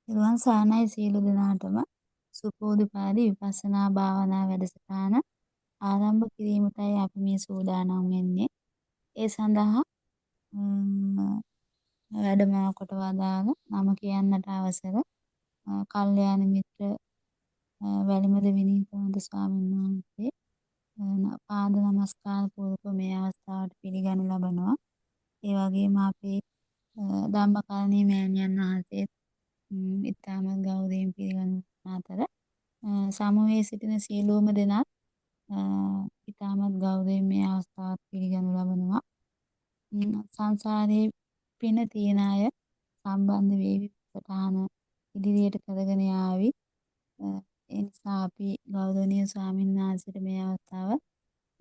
නිර්වාණ සානයි සියලු දෙනාටම සුපෝදපාදී විපස්සනා භාවනා වැඩසටහන ආරම්භ කිරීමටයි අපි මේ සූදානම් වෙන්නේ. ඒ සඳහා වැඩම කොට වදාළ නම කියන්නට අවසර කල්යාණ මිත්‍ර වැලිමද විනීතවන්ත ස්වාමීන් වහන්සේ පාද නමස්කාර පූර්වක මේ අවස්ථාවට පිළිගනු ලබනවා. ඒ වගේම අපේ ධම්මකරණී මෑණියන් වහන්සේ ඉතාමත් ගෞරවයෙන් පිළිගන්න අතර සමුවේ සිටින සියලුම දෙනා ඉතාමත් ගෞරවයෙන් මේ අවස්ථාවත් පිළිගනු ලබනවා. සංසාරේ පින තියන අය සම්බන්ධ වේවි සටහන ඉදිරියට කරගෙන යාවි. ඒ නිසා අපි ගෞරවනීය ස්වාමීන් වහන්සේට මේ අවස්ථාව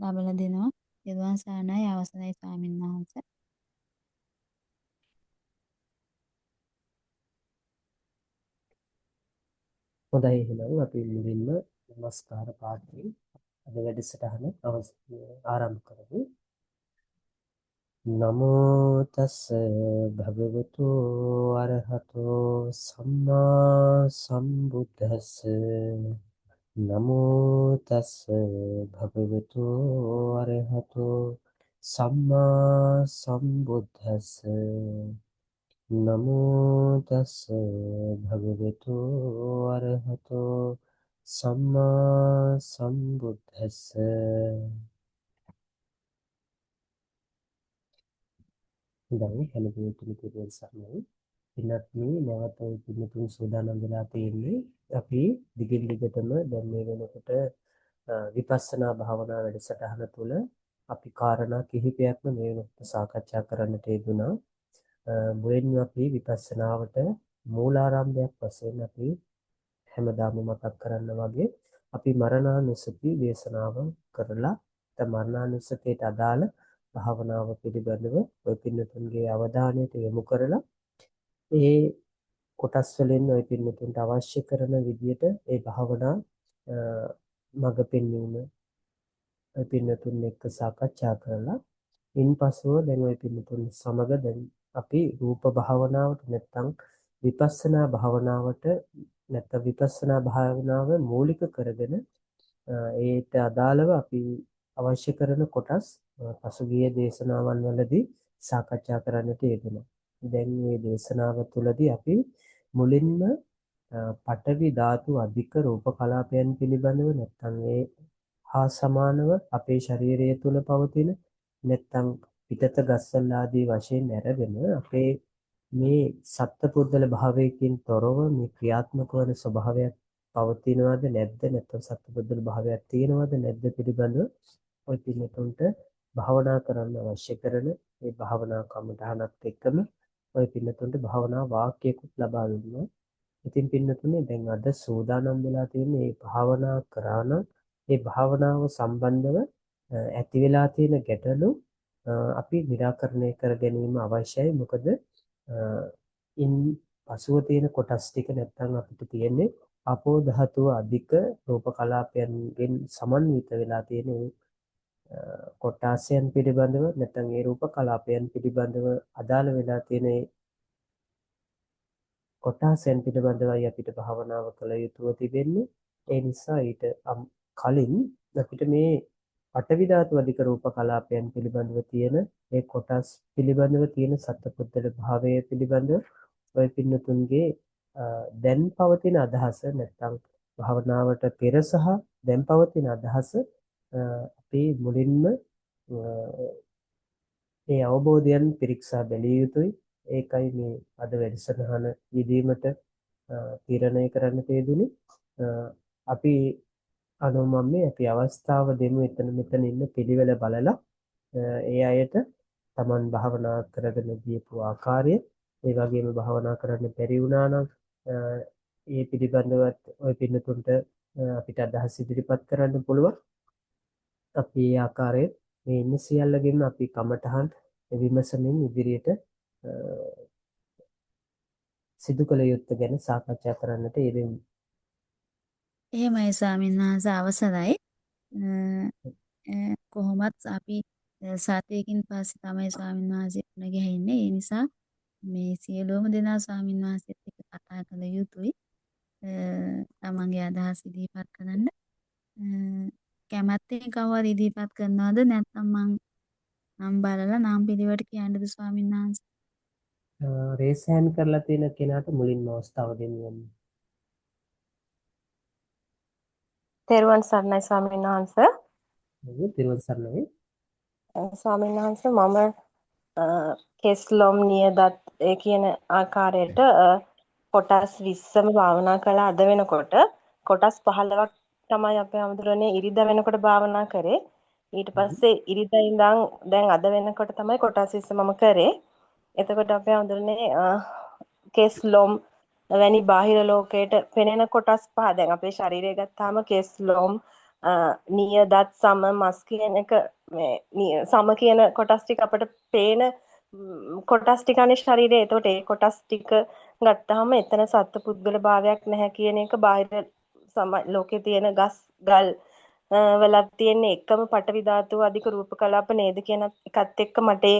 ලබා දෙනවා. ඊළඟ සානයි අවසරයි ස්වාමීන් වහන්සේ. හොඳයි එහෙනම් අපි මුලින්ම නමස්කාර පාඨයෙන් අද වැඩසටහන ආරම්භ කරමු. නමෝ තස් භගවතු අරහතෝ සම්මා සම්බුද්දස්ස නමෝ තස් භගවතු අරහතෝ සම්මා සම්බුද්දස්ස නමෝ තස් භගවතු අරහතෝ සම්මා සම්බුද්දස්ස. දැන් හැමදේටම පිළිවෙල සරණයි. ඉන්නත් මේ නැවත පිළිතුරු සූදානම් වෙලා තියෙන්නේ අපි දිගින් දිගටම දැන් මේ වෙනකොට විපස්සනා භාවනා වැඩසටහන තුළ අපි කාරණා කිහිපයක්ම මේ වෙනකොට සාකච්ඡා කරන්නට යෙදුණා. මුලින්ම අපි විපස්සනාවට මූලාරම්භයක් වශයෙන් අපි හැමදාම මතක් කරන්න වගේ අපි මරණානුස්සති දේශනාව කරලා මරණානුස්සතියට අදාළ භාවනාව පිළිබඳව ඔය පින්නතුන්ගේ අවධානයට යොමු කරලා ඒ කොටස් වලින් ඔය පින්නතුන්ට අවශ්‍ය කරන විදිහට ඒ භාවනා මඟ පෙන්වීම ඔය පින්නතුන් එක්ක සාකච්ඡා කරලා ඉන්පසුව දැන් ඔය පින්නතුන් සමග දැන් අපි රූප භාවනාවට නැත්තම් විපස්සනා භාවනාවට නැත්තම් විපස්සනා භාවනාව මූලික කරගෙන ඒට අදාළව අපි අවශ්‍ය කරන කොටස් පසුගිය දේශනාවන් වලදී සාකච්ඡා කරන්නට යෙදුණා. දැන් මේ දේශනාව තුළදී අපි මුලින්ම පඨවි ධාතු අධික රූප කලාපයන් පිළිබඳව නැත්තම් ඒ හා සමානව අපේ ශරීරය තුළ පවතින නැත්තම් පිටත ගස්සල් ආදී වශයෙන් අරගෙන අපේ මේ සත්පුද්ගල භාවයකින් තොරව මේ ක්‍රියාත්මක වන ස්වභාවයක් පවතිනවද නැද්ද නැත්නම් සත්පුද්ගල භාවයක් තියෙනවද නැද්ද පිළිබඳව ඔය පින්නතුන්ට භාවනා කරන්න අවශ්‍ය කරන මේ භාවනා කමඨහනත් එක්කම ඔය පින්නතුන්ට භාවනා වාක්‍යයකුත් ලබා දුන්නා. ඉතින් පින්නතුනේ දැන් අද සූදානම් වෙලා තියෙන මේ භාවනා කරාන ඒ භාවනාව සම්බන්ධව ඇති වෙලා තියෙන ගැටලු අපි निराකරණය කර ගැනීම අවශ්‍යයි. මොකද ඉන් පසුව තියෙන කොටස් ටික නැත්තම් අපිට තියෙන්නේ අපෝ ධාතුව අධික රූප කලාපයන්ගෙන් සමන්විත වෙලා තියෙන කොටාසයන් පිළිබඳව නැත්තම් ඒ රූප කලාපයන් පිළිබඳව අදාළ වෙලා තියෙන කොටාසයන් පිළිබඳවයි අපිට භාවනාව කළ යුතුව තිබෙන්නේ. ඒ නිසා ඊට කලින් අපිට මේ පඨවි ධාතු අධික රූප කලාපයන් පිළිබඳව තියෙන ඒ කොටස් පිළිබඳව තියෙන සත්පුද්ගල භාවය පිළිබඳව ඔය පින්නතුන්ගේ දැන් පවතින අදහස නැත්නම් භාවනාවට පෙර සහ දැන් පවතින අදහස අපි මුලින්ම ඒ අවබෝධයන් පිරික්සා බැලිය යුතුයි. ඒකයි මේ අද වැඩසටහන යෙදීමට තීරණය කරන්න තියදුනේ. අපි අනුමම්මේ අපි අවස්ථාව දෙමු එතන මෙතන ඉන්න පිළිවෙල බලලා ඒ අයට Taman භාවනා කරගෙන ගියපු ආකාරය ඒ වගේම භාවනා කරන්න බැරි වුණා නම් ඒ පිළිබඳවත් ඔය පින්නතුන්ට අපිට අදහස් ඉදිරිපත් කරන්න පුළුවන්. අපි ඒ ආකාරයෙන් මේ ඉන්න සියල්ලගෙන් අපි කමටහන් විමසමින් ඉදිරියට සිදු කළ යුත්තේ ගැන සාකච්ඡා කරන්නට යෙදෙමු. එහෙමයි ස්වාමීන් වහන්සේ අවසරයි. කොහොමත් අපි සතියකින් පස්සේ තමයි ස්වාමීන් වහන්සේ මුණ ගැහෙන්නේ. ඒ නිසා මේ සියලුම දෙනා ස්වාමීන් වහන්සේත් එක්ක කතා කළ යුතුයි. තමන්ගේ අදහස් ඉදිරිපත් කරන්න. කැමැත්තෙන් කවුරු ඉදිරිපත් කරනවද නැත්නම් නම් බලලා නම් පිළිවෙලට කියන්නද ස්වාමීන් වහන්සේ? රේස් හෑන්ඩ් කරලා තියෙන කෙනාට මුලින්ම අවස්ථාව දෙන්න. තෙරුවන් සරණයි ස්වාමීන් වහන්සේ. තෙරුවන් සරණයි. ස්වාමීන් වහන්සේ මම කෙස්ලොම් නියදත් ඒ කියන ආකාරයට කොටස් 20ම භාවනා කළා අද වෙනකොට කොටස් 15ක් තමයි අපේ අමුදුරනේ ඉරිදා වෙනකොට භාවනා කරේ. ඊට පස්සේ ඉරිදා ඉඳන් දැන් අද වෙනකොට තමයි කොටස් 20 මම කරේ. එතකොට අපේ අමුදුරනේ කෙස්ලොම් වැනි බාහිර ලෝකයට පෙනෙන කොටස් පහ දැන් අපේ ශරීරය ගත්තාම කෙස්ලොම් නියදත් සම මස් කියන එක මේ සම කියන කොටස් ටික අපිට පේන කොටස් ටිකනේ ශරීරයේ. එතකොට ඒ කොටස් ටික ගත්තාම එතන සත්පුද්ගල භාවයක් නැහැ කියන එක බාහිර ලෝකේ තියෙන ගස් ගල් වලක් තියෙන එකම පටවි ධාතුව අධික රූප කලාප නේද කියන එකත් එක්ක මට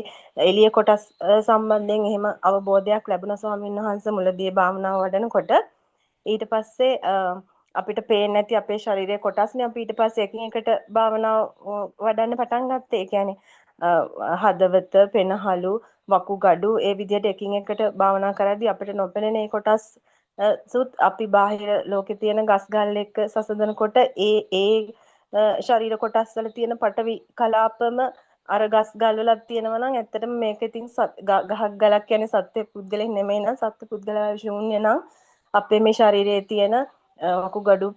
එළිය කොටස් සම්බන්ධයෙන් එහෙම අවබෝධයක් ලැබුණා ස්වාමීන් වහන්සේ මුලදී භාවනාව වඩනකොට. ඊට පස්සේ අපිට පේන්නේ නැති අපේ ශරීරයේ කොටස්නේ අපි ඊට පස්සේ එකින් එකට භාවනාව වඩන්න පටන් ගත්තේ. ඒ කියන්නේ හදවත, පෙනහළු, වකුගඩු ඒ විදිහට එකින් එකට භාවනා කරද්දී අපිට නොපෙනෙන ඒ කොටස් සුත් අපි බාහිර ලෝකේ තියෙන ගස් ගල් එක්ක සසඳනකොට ඒ ශරීර කොටස් වල තියෙන පටවි කලාපම අර ගස් ගල් වලක් තියෙනවා නම් ඇත්තටම මේක ඉතින් ගහක් ගලක් කියන්නේ සත්‍ය පුද්ගලෙක් නෙමෙයි නම් සත්‍ය පුද්ගලයා ශූන්‍ය නම් අපේ මේ ශරීරයේ තියෙන වකුගඩු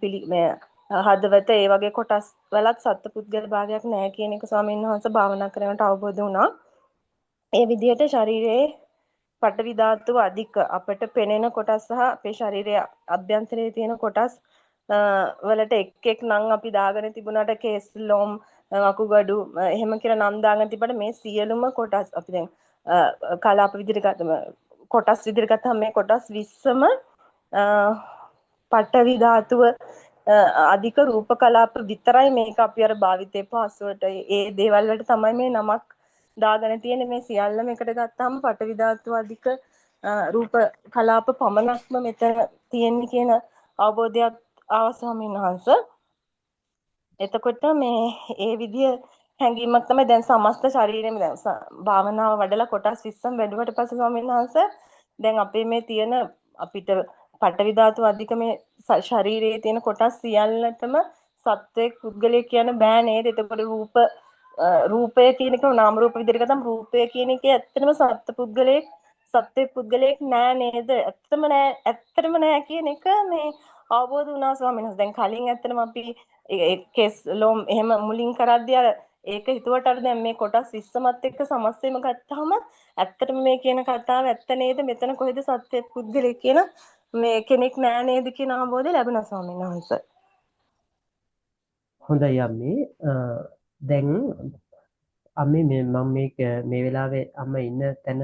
හදවත ඒ වගේ කොටස් වලත් සත්පුද්ගල භාවයක් නැහැ කියන එක ස්වාමීන් වහන්සේ භාවනා කරනකොට අවබෝධ වුණා. ඒ විදිහට ශරීරයේ පඨවි ධාතුව අධික අපට පෙනෙන කොටස් සහ අපේ ශරීරයේ අභ්‍යන්තරයේ තියෙන කොටස් වලට එක් එක් නම් අපි දාගෙන තිබුණාට කේස් ලොම් වකුගඩු එහෙම කියලා නම් දාගෙන තිබ්බට මේ සියලුම කොටස් අපි දැන් කලාප විදිහට ගත්තම කොටස් විදිහට ගත්තම මේ කොටස් 20ම පඨවි ධාතුව අධික රූප කලාප විතරයි මේක අපි අර භාවිතේ පහසුවට ඒ දේවල් වලට තමයි මේ නමක් දාගෙන තියෙන්නේ. මේ සියල්ලම එකට ගත්තාම පඨවි ධාතුව අධික රූප කලාප පමණක්ම මෙතන තියෙන්නේ කියන අවබෝධයක් ආවා ස්වාමීන් වහන්සේ. එතකොට මේ ඒ විදිය හැඟීමක් තමයි දැන් සමස්ත ශරීරෙම දැන් භාවනාව වඩලා කොටස් 20ම වැඩුවට පස්සේ ස්වාමීන් වහන්සේ දැන් අපේ මේ තියෙන අපිට පඨවි ධාතු අධික මේ ශරීරයේ තියෙන කොටස් සියල්ලටම සත්වයක් පුද්ගලයෙක් කියන බෑ නේද? එතකොට රූපය කියන එක නාම රූප විදිහට ගත්තම රූපය කියන එකේ ඇත්තටම සත්‍ය පුද්ගලයෙක් නෑ නේද? ඇත්තටම නෑ කියන එක මේ අවබෝධ වුණා ස්වාමීන් වහන්සේ. දැන් කලින් ඇත්තටම අපි කෙස් ලොම් එහෙම මුලින් කරද්දී අර ඒක හිතුවට අර දැන් මේ කොටස් 20මත් එක්ක සමස්තයම ගත්තාම ඇත්තටම මේ කියන කතාව ඇත්ත නේද? මෙතන කොහෙද සත්‍ය පුද්ගලයෙක් කියන මේ කෙනෙක් නෑ නේද කියන අවබෝධය ලැබුණා ස්වාමීන් වහන්සේ. හොඳයි අම්මේ. දැන් අම්මේ මම මේ වෙලාවේ අම්මා ඉන්න තැන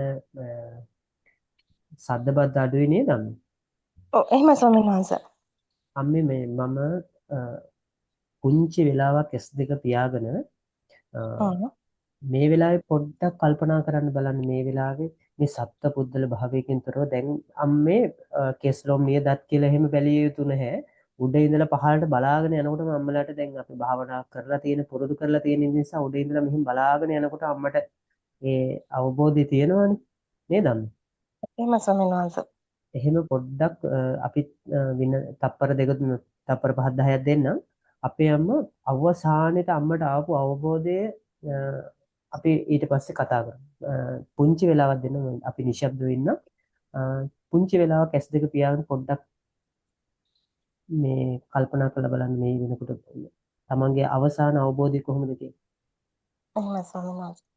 සද්ද බද්ද අඩුයි නේද අම්මේ? ඔව් එහෙම ස්වාමීන් වහන්සේ. අම්මේ මම පුංචි වෙලාවක් S2 පියාගෙන මේ වෙලාවේ පොඩ්ඩක් කල්පනා කරන්න බලන්න මේ වෙලාවේ මේ සත්ත්ව පුද්ගල භාවයකින් තොරව දැන් අම්මේ කෙස්ලොම් නියදත් කියලා එහෙම බැලිය යුතු නැහැ. උඩ ඉඳලා පහළට බලාගෙන යනකොට අම්මලාට දැන් අපි භාවනා කරලා තියෙන පුරුදු කරලා තියෙන නිසා උඩ ඉඳලා මෙහෙම බලාගෙන යනකොට අම්මට ඒ අවබෝධය තියෙනවනේ නේද අම්මේ? එහෙම ස්වාමීන් වහන්සේ. එහෙම පොඩ්ඩක් අපි වින තප්පර දෙක තුන තප්පර 5-10ක් දෙන්නම්. අපේ අම්මා අවසානෙට අම්මට ආපු අවබෝධය අපි ඊට පස්සේ කතා කරමු. පුංචි වෙලාවක් දෙන්න අපි නිශ්ශබ්දව ඉන්න. පුංචි වෙලාවක් S2 පියාගෙන පොඩ්ඩක් මේ කල්පනා කරලා බලන්න මේ වෙනකොට තමන්ගේ අවසාන අවබෝධය කොහොමද කියලා. එහෙම ස්වාමීන් වහන්සේ.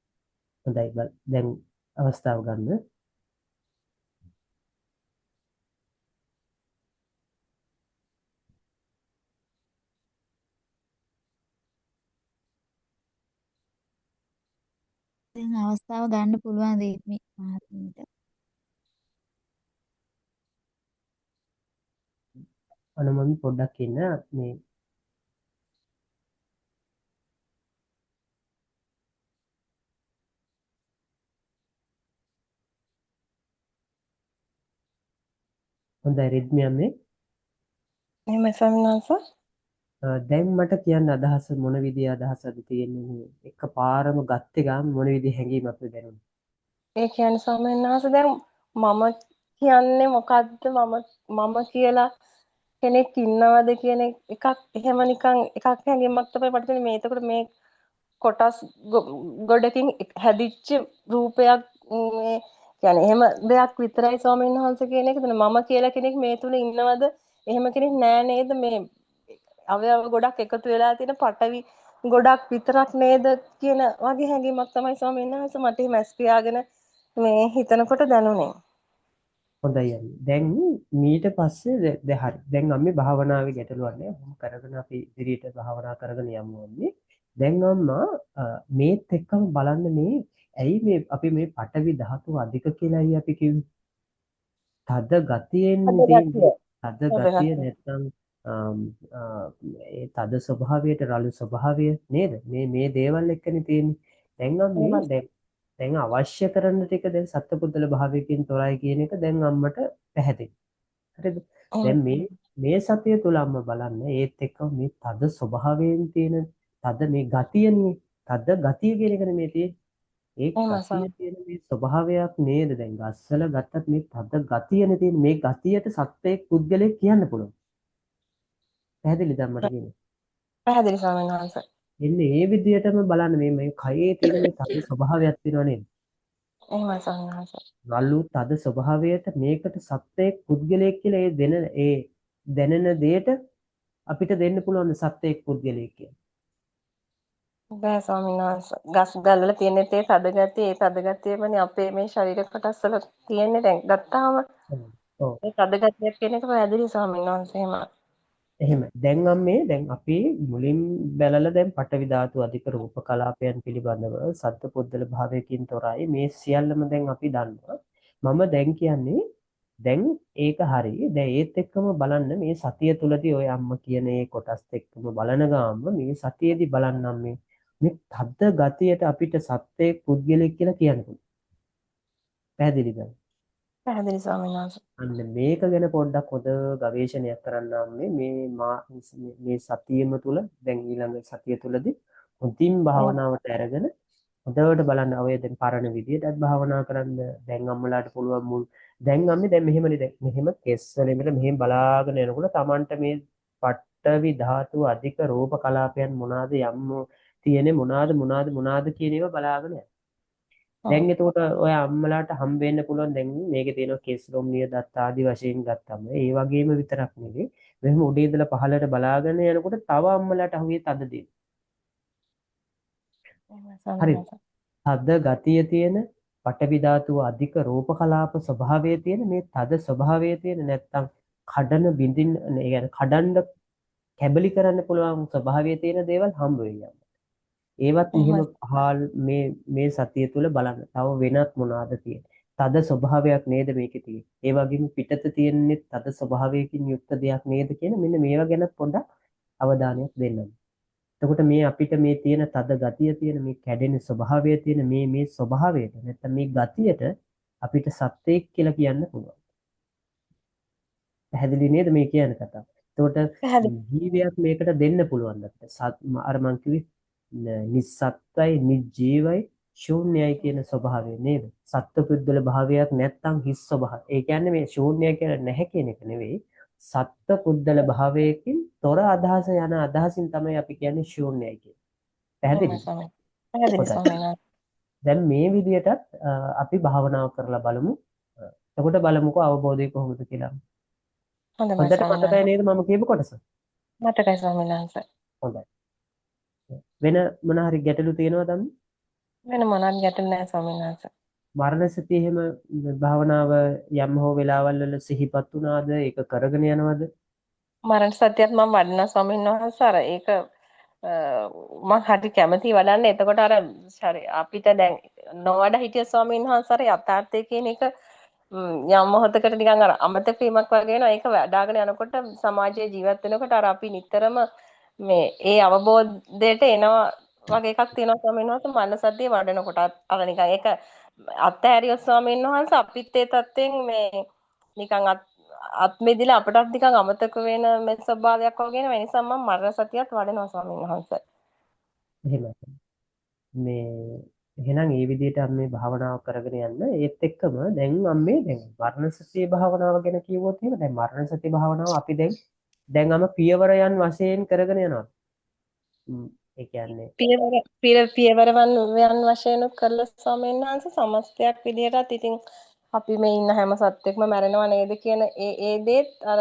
හොඳයි දැන් අවස්ථාව ගන්න. දැන් අවස්ථාව ගන්න පුළුවන් රේත්මි මහත්මියට. අනමම පොඩ්ඩක් ඉන්න මේ හොඳයි රිද්මි අම්මේ. එහෙමයි ස්වාමීන් වහන්සේ. දැන් මට කියන්න අදහස මොන විදිහේ අදහසක්ද තියෙන්නේ මේ එකපාරම ගත්තේ ගාම මොන විදිහේ හැඟීමක්ද දැනුනේ? ඒ කියන්නේ ස්වාමීන් වහන්සේ දැන් මම කියන්නේ මොකද්ද මම කියලා කෙනෙක් ඉන්නවද කියන එකක් එහෙම නිකන් එකක් හැඟීමක් තමයි මට තියෙන්නේ. මේ එතකොට මේ කොටස් ගොඩකින් හැදිච්ච රූපයක් මේ කියන්නේ එහෙම දෙයක් විතරයි ස්වාමීන් වහන්සේ කියන එකද? මම කියලා කෙනෙක් මේ තුල ඉන්නවද? එහෙම කෙනෙක් නෑ නේද? මේ අවයව ගොඩක් එකතු වෙලා තියෙන පටවි ගොඩක් විතරක් නේද කියන වගේ හැඟීමක් තමයි ස්වාමීන් වහන්සේ මට එහෙම ඇස් පියාගෙන මේ හිතනකොට දැනුනේ. හොඳයි අම්මේ. දැන් මීට පස්සේ හරි. දැන් අම්මේ භාවනාවේ ගැටලුවක් නෑ. මම කරගෙන අපි ඉදිරියට භාවනා කරගෙන යමු අම්මේ. දැන් අම්මා මේත් එක්කම බලන්න මේ ඇයි මේ අපි මේ පටවි ධාතුව අධික කියලායි අපි කිව්වේ. තද ගතියෙන්නේ අද ගැතිය. තියෙන්නේ. තද අද ගතිය ගැතිය. නැත්නම් ඒ තද ස්වභාවයට රළු ස්වභාවය නේද? මේ දේවල් එක්කනේ තියෙන්නේ. දැන් අම්මේ එහෙමයි. දැන් අවශ්‍ය කරන ටික දැන් සත්පුද්ගල භාවයකින් තොරයි කියන එක දැන් අම්මට පැහැදිලි. හරිද? දැන් මේ සතිය තුල අම්ම බලන්න ඒත් එක්ක මේ තද ස්වභාවයෙන් තියෙන තද මේ ගතියනේ. තද ගතිය කියන එකනේ මේ තියෙන්නේ. ඒ එහෙමයි ගතිය ස්වාමී. තියෙන මේ ස්වභාවයක් නේද දැන් ගස්සල ගත්තත් මේ තද ගතියනේ තියෙන මේ ගතියට සත්‍යයක් පුද්ගලයෙක් කියන්න පුළුවන්. පැහැදිලිද මට කියන්නේ? පැහැදිලි ස්වාමීන් වහන්සේ. එන්නේ ඒ විදිහටම බලන්න මේ කයේ තියෙන මේ තද ස්වභාවයක් තියෙනවා නේද? එහෙමයි ස්වාමීන් වහන්සේ. රළු තද ස්වභාවයට මේකට සත්‍යයක් පුද්ගලයෙක් කියලා ඒ දැනෙන දෙයට අපිට දෙන්න පුළුවන් සත්‍යයක් පුද්ගලයෙක් කියලා. බෑ ස්වාමීන් වහන්සේ. ගස් ගල් වල තියෙන තේ තද ගතිය, ඒ තද ගතියමනේ අපේ මේ ශරීර කොටස් වල තියෙන්නේ දැන් ගත්තාම ඔව්. ඒ තද ගතියක් කියන එක පැහැදිලි ස්වාමීන් වහන්සේ එහෙම. එහෙම. දැන් අපි මුලින් බැලලා දැන් පටවි ධාතු අධික රූප කලාපයන් පිළිබඳව සත්පුද්ගල භාවයකින් තොරයි මේ සියල්ලම දැන් අපි දන්නවා. මම දැන් කියන්නේ දැන් ඒක හරි. දැන් ඒත් එක්කම බලන්න මේ සතිය තුලදී ඔය අම්ම කියන ඒ කොටස් එක්කම බලන ගාම මේ සතියේදී බලන්නම් මේ තද්ද ගතියට අපිට සත්‍යයේ පුද්ගලෙක් කියලා කියන්න පුළුවන්. පැහැදිලිද? පැහැදිලි ස්වාමීන් වහන්සේ. අන්න මේක ගැන පොඩ්ඩක් හොඳ ගවේෂණයක් කරන්නම් මේ සතියෙම තුල දැන් ඊළඟ සතිය තුලදී හොඳින් භාවනාවට අරගෙන හොඳට බලන්න ඔය දැන් පරණ විදියටත් භාවනා කරන්න දැන් අම්මලාට පුළුවන් මුල් දැන් අම්මේ දැන් මෙහෙමනේ දැන් මෙහෙම කෙස් වලින් මෙහෙම බලාගෙන යනකොට Tamanට මේ පට්ටවි ධාතු අධික රූප කලාපයන් මොනවාද යම් තියෙන්නේ මොනවාද කියන ඒවා බලාගෙන යන්න. දැන් එතකොට ඔය අම්මලාට හම්බ වෙන්න පුළුවන් දැන් මේකේ තියෙනවා කෙස් ලොම් නියදත් ආදි වශයෙන් ගත්තම ඒ වගේම විතරක් නෙවෙයි මෙහෙම උඩේ ඉඳලා පහළට බලාගෙන යනකොට තව අම්මලාට අහුවේ තද දේ. එහෙමයි ස්වාමීන් හරිද? වහන්සේ. තද ගතිය තියෙන පටවි ධාතුව අධික රූප කලාප ස්වභාවයේ තියෙන මේ තද ස්වභාවයේ තියෙන නැත්තම් කඩන බිඳින් ඒ කියන්නේ කඩන්න කැබලි කරන්න පුළුවන් ස්වභාවයේ තියෙන දේවල් හම්බ වෙනවා. ඒවත් මෙහෙම එහෙමයි. පහල් මේ සතිය තුල බලන්න. තව වෙනත් මොනවාද තියෙන්නේ? තද ස්වභාවයක් නේද මේකේ තියෙන්නේ. ඒ වගේම පිටත තියෙන්නේ තද ස්වභාවයකින් යුක්ත දෙයක් නේද කියන මෙන්න මේවා ගැන පොඩ්ඩක් අවධානයක් දෙන්න. එතකොට මේ අපිට මේ තියෙන තද ගතිය තියෙන මේ කැඩෙන ස්වභාවය තියෙන මේ ස්වභාවයට නැත්නම් මේ ගතියට අපිට සත්‍යයක් කියලා කියන්න පුළුවන්. පැහැදිලි නේද මේ කියන කතාව? එතකොට පැහැදිලි. ජීවයක් මේකට දෙන්න පුළුවන් අපිට. අර මං කිව්වේ නිස්සත්ත්වයි නිජීවයි ශූන්‍යයි කියන ස්වභාවය නේද? සත්පුද්ගල භාවයක් නැත්තම් හිස් ස්වභාවය. ඒ කියන්නේ මේ ශූන්‍ය කියලා නැහැ කියන එක නෙවෙයි. සත්පුද්ගල භාවයකින් තොර අදහස යන අදහසින් තමයි අපි කියන්නේ ශූන්‍යයි කියන්නේ. එහෙමයි පැහැදිලිද? ස්වාමීන්. පැහැදිලි හොඳයි. ස්වාමීන් වහන්සේ. දැන් මේ විදිහටත් අපි භාවනාව කරලා බලමු. එතකොට බලමුකෝ අවබෝධය කොහොමද කියලා. හොඳයි හොඳට ස්වාමීන් මතකයි වහන්සේ. නේද මම කියපු කොටස? මතකයි ස්වාමීන් වහන්සේ. හොඳයි. වෙන මොන හරි ගැටලු තියෙනවද? වෙන මොනවත් ගැටලු නැහැ ස්වාමීන් වහන්සේ. මරණ සතිය එහෙම භාවනාව යම් හෝ වෙලාවල් වල සිහිපත් වුණාද? ඒක කරගෙන යනවද? මරණ සත්‍යයත් මම වඩනවා ස්වාමීන් වහන්සේ. අර ඒක මම හරි කැමතියි වඩන්න. එතකොට අර අපිට දැන් නොවඩ හිටිය ස්වාමීන් වහන්සේ අර යථාර්ථය කියන එක යම් මොහොතකට නිකන් අර අමතක වීමක් වගේ වෙනවා. ඒක වඩාගෙන යනකොට සමාජයේ ජීවත් වෙනකොට අර අපි නිතරම මේ ඒ අවබෝධයට එනවා වගේ එකක් තියෙනවා ස්වාමීන් වහන්සේ. මරණ සත්‍ය වඩනකොට අර නිකන් ඒක අත්හැරියොත් ස්වාමීන් වහන්සේ අපිත් ඒ තත්ත්වෙන් මේ නිකන් අත්මිදිලා අපටත් නිකන් අමතක වෙන මේ ස්වභාවයක් වගේ නේ. ඒ නිසා මම මරණ සතියත් වඩනවා ස්වාමීන් වහන්සේ. එහෙමයි. මේ එහෙනම් ඒ විදිහට මේ භාවනාව කරගෙන යන්න. ඒත් එක්කම දැන් දැන් මරණ සතිය භාවනාව ගැන කිව්වොත් එහෙම දැන් මරණ සතිය භාවනාව අපි දැන් පියවරයන් වශයෙන් කරගෙන යනවා. ඒ කියන්නේ පියවරවන් යන වශයෙන් කරලා ස්වාමීන් වහන්සේ සමස්තයක් විදිහටත් ඉතින් අපි මේ ඉන්න හැම සත්වෙක්ම මැරෙනව නේද කියන ඒ දේත් අර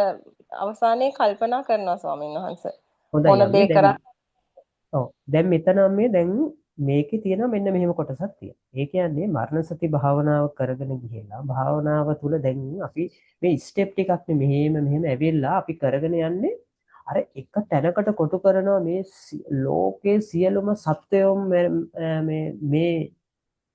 අවසානයේ කල්පනා කරනවා ස්වාමීන් වහන්සේ. හොඳයි මොන දේ කරා ඔව් දැන් මෙතන දැන් මේකේ තියෙනවා මෙන්න මෙහෙම කොටසක් තියෙනවා. ඒ කියන්නේ මරණ සති භාවනාව කරගෙන ගිහිලා භාවනාව තුල දැන් අපි මේ ස්ටෙප් ටිකක් මෙහෙම ඇවිල්ලා අපි කරගෙන යන්නේ අර එක තැනකට කොටු කරනවා මේ ලෝකයේ සියලුම සත්වයෝම මේ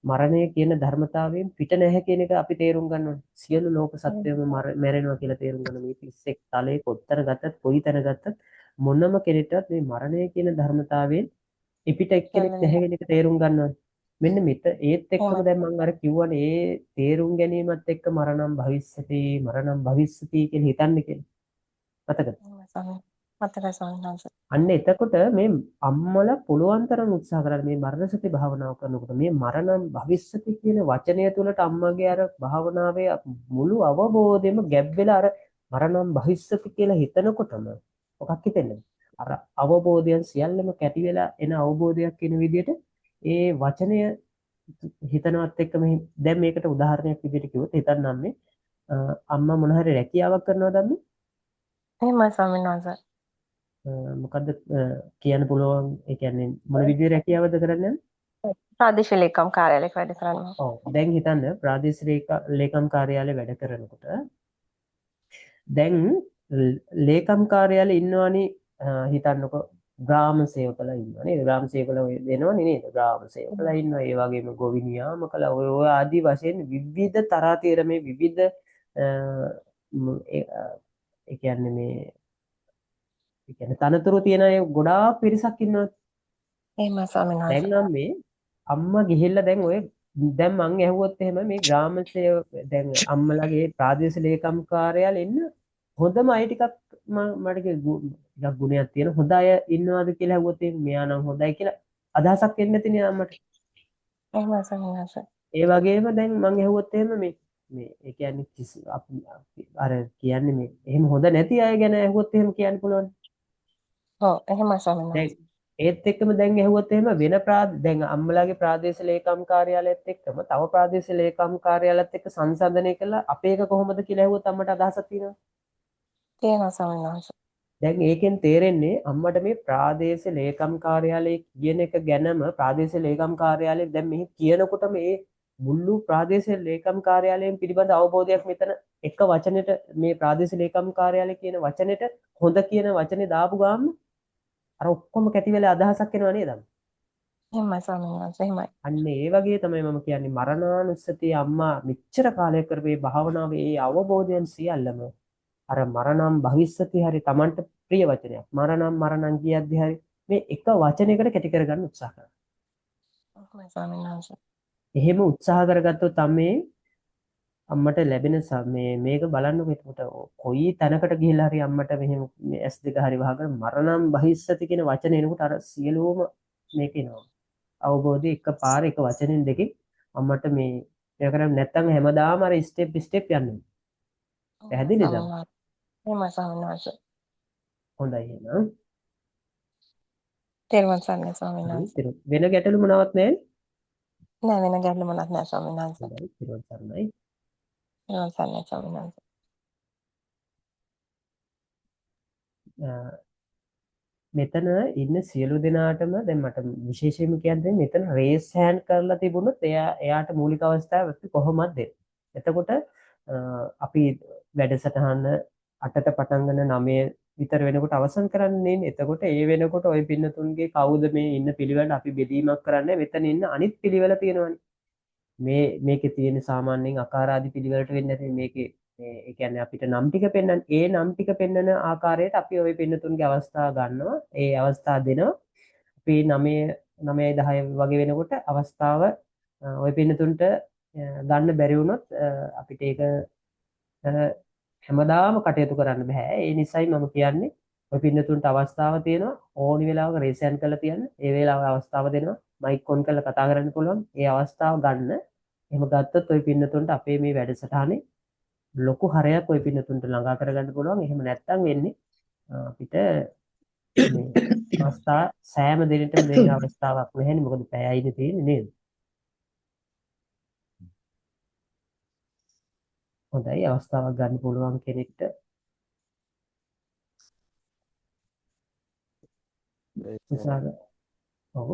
මරණය කියන ධර්මතාවයෙන් පිට නැහැ කියන එක අපි තේරුම් ගන්න ඕනේ. සියලු ලෝක සත්වයම මැරෙනවා කියලා තේරුම් ගන්න මේ 31 තලයේ කොත්තර ගත්තත් කොයි තැන ගත්තත් මොනම කෙනෙක්ටත් මේ මරණය කියන ධර්මතාවයෙන් එපිට එක්කෙනෙක් නැහැ කියන එක තේරුම් ගන්න ඕනේ. මෙන්න ඒත් එක්කම දැන් මම අර කිව්වනේ ඒ තේරුම් ගැනීමත් එක්ක මරණම් භවිස්සති කියලා හිතන්නේ කියලා. මතකද? මතකයි ස්වාමීන් වහන්සේ. අන්න එතකොට මේ අම්මලා පුළුවන් තරම් උත්සාහ කරලා මේ මරණ සති භාවනාව කරනකොට මේ මරණම් භවිස්සති කියන වචනය තුලට අම්මගේ අර භාවනාවේ මුළු අවබෝධයම ගැබ් වෙලා අර මරණම් භවිස්සති කියලා හිතනකොටම මොකක් හිතෙන්නේ? අර අවබෝධයන් සියල්ලම කැටි වෙලා එන අවබෝධයක් කියන විදිහට ඒ වචනය හිතනවත් එක්ක මේ දැන් මේකට උදාහරණයක් විදිහට කිව්වොත් හිතන්නම් මේ අම්මා මොන හරි රැකියාවක් කරනවද අම්මේ? එහෙමයි ස්වාමීන් වහන්සේ. මොකද්ද කියන්න පුළුවන්? ඒ කියන්නේ මොන විදිහේ රැකියාවද කරන්නේ? ප්‍රාදේශීය ලේකම් කාර්යාලයක වැඩ කරනවා. ඔව් දැන් හිතන්න ප්‍රාදේශීය ලේකම් කාර්යාලයේ වැඩ කරනකොට දැන් ලේකම් කාර්යාලේ ඉන්නවනේ හිතන්නකො ග්‍රාම සේවකලා ඉන්නවනේ ග්‍රාම සේවකලා දෙනවනේ නේද ග්‍රාම සේවකලා ඉන්නවා ඒ වගේම ගොවි නියාමකලා ඔය ආදී වශයෙන් විවිධ තරාතිරමේ විවිධ ඒ කියන්නේ තනතුරු තියෙන අය ගොඩාක් පිරිසක් ඉන්නවා. එහෙමයි ස්වාමීන් වහන්සේ. දැන් මේ අම්මා ගිහිල්ලා දැන් දැන් මං ඇහුවොත් එහෙම මේ ග්‍රාම දැන් අම්මලාගේ ප්‍රාදේශීය ලේකම් කාර්යාලේ ඉන්න හොඳම අය ටිකක් මට ටිකක් ගුණයක් තියෙන හොඳ අය ඉන්නවාද කියලා ඇහුවොත් මෙයා නම් හොඳයි කියලා අදහසක් එන්නේ නැතිනේ අම්මට. එහෙමයි ස්වාමීන් වහන්සේ. ඒ වගේම දැන් මං ඇහුවොත් එහෙම මේ ඒ කියන්නේ අර කියන්නේ මේ එහෙම හොඳ නැති අය ගැන ඇහුවොත් එහෙම කියන්න පුළුවන්. ඔව් එහෙමයි ස්වාමීන් වහන්සේ. ඒත් එක්කම දැන් ඇහුවොත් එහෙම වෙන දැන් අම්මලාගේ ප්‍රාදේශීය ලේකම් කාර්යාලයත් එක්කම තව ප්‍රාදේශීය ලේකම් කාර්යාලයත් එක්ක සංසන්දනය කළා අපේ එක කොහොමද කියලා ඇහුවොත් අම්මට අදහසක් තියෙනවා. තියෙනවා ස්වාමීන් වහන්සේ. දැන් ඒකෙන් තේරෙන්නේ අම්මට මේ ප්‍රාදේශීය ලේකම් කාර්යාලයේ කියන එක ගැනම ප්‍රාදේශීය ලේකම් කාර්යාලයේ දැන් මෙහි කියනකොට මේ මුළු ප්‍රාදේශීය ලේකම් කාර්යාලයෙන් පිළිබඳ අවබෝධයක් මෙතන එක වචනෙට මේ ප්‍රාදේශීය ලේකම් කාර්යාලය කියන වචනෙට හොඳ කියන වචනේ දාපු ගාම අර ඔක්කොම කැටි වෙලා අදහසක් එනවා නේද? එහෙමයි ස්වාමීන් වහන්සේ. එහෙමයි. අන්න ඒ වගේ තමයි මම කියන්නේ මරණානුස්සතිය අම්මා මෙච්චර කාලයක් කරපේ භාවනාවේ ඒ අවබෝධයන් සියල්ලම අර මරණම් භවිස්සති හරි Tamanට ප්‍රිය වචනයක්. මරණම් කියද්දි හරි මේ එක වචනයකට කැටි කරගන්න උත්සාහ කරනවා. එහෙමයි ස්වාමීන් වහන්සේ. එහෙම උත්සාහ කරගත්තොත් තමයි අම්මට ලැබෙන මේක බලන්නකො එතකොට කොයි තැනකට ගිහිල්ලා හරි අම්මට මෙහෙම S2 හරි වහගෙන මරණම් බහිස්සති කියන වචනේ එනකොට අර සියලුම මේක එනවා අවබෝධය එකපාර එක වචනෙන් දෙකේ අම්මට මේ කරන්නේ නැත්නම් හැමදාම අර ස්ටෙප් යන්නේ පැහැදිලිද? එහෙමයි ස්වාමීන් වහන්සේ. හොඳයි එහෙනම් තේරුවන් සරණයි ස්වාමීන් වහන්සේ. වෙන ගැටලු මොනවත් නැහැ නෑ වෙන ගැටලු මොනවත් නෑ ස්වාමීන් වහන්සේ. හොඳයි තේරුවන් සරණයි. තේරුවන් සරණයි ස්වාමීන් වහන්සේ. මෙතන ඉන්න සියලු දෙනාටම දැන් මට විශේෂයෙන්ම කියන්නේ මෙතන රේස් හෑන්ඩ් කරලා තිබුණොත් එයාට මූලික අවස්ථාව කොහොමද දෙන්නේ. එතකොට අපි වැඩසටහන 8ට පටන් ගන්න 9 විතර වෙනකොට අවසන් කරන්නේ. එතකොට ඒ වෙනකොට ওই පින්නතුන්ගේ කවුද මේ ඉන්න පිළිවෙල අපි බෙදීමක් කරන්නේ. මෙතන ඉන්න අනිත් පිළිවෙල තියෙනවනේ. මේකේ තියෙන සාමාන්‍යයෙන් අකාරාදි පිළිවෙලට වෙන්නේ නැති මේකේ ඒ කියන්නේ අපිට නම් ටික පෙන්වන්න ඒ නම් ටික පෙන්වන ආකාරයට අපි ওই පින්නතුන්ගේ අවස්ථා ගන්නවා. ඒ අවස්ථා දෙනවා. අපි 9 10 වගේ වෙනකොට අවස්ථාව ওই පින්නතුන්ට ගන්න බැරි වුණොත් අපිට ඒක හැමදාම කටයුතු කරන්න බෑ. ඒ නිසායි මම කියන්නේ ඔය පින්නතුන්ට අවස්ථාව තියෙනවා ඕනි වෙලාවක රේස් හැන්ඩ් කරලා තියන්න. ඒ වෙලාවේ අවස්ථාව දෙනවා. මයික් ඔන් කරලා කතා කරන්න පුළුවන්. ඒ අවස්ථාව ගන්න. එහෙම ගත්තොත් ඔය පින්නතුන්ට අපේ මේ වැඩසටහනේ ලොකු හරයක් ඔය පින්නතුන්ට ළඟා කරගන්න පුළුවන්. එහෙම නැත්තම් වෙන්නේ අපිට මේ අවස්ථා සෑම දිනෙටම දෙන්න අවස්ථාවක් නැහැනේ. මොකද පැයයිනේ තියෙන්නේ නේද? හොඳයි අවස්ථාවක් ගන්න පුළුවන් කෙනෙක්ට උසාව. ඔව්.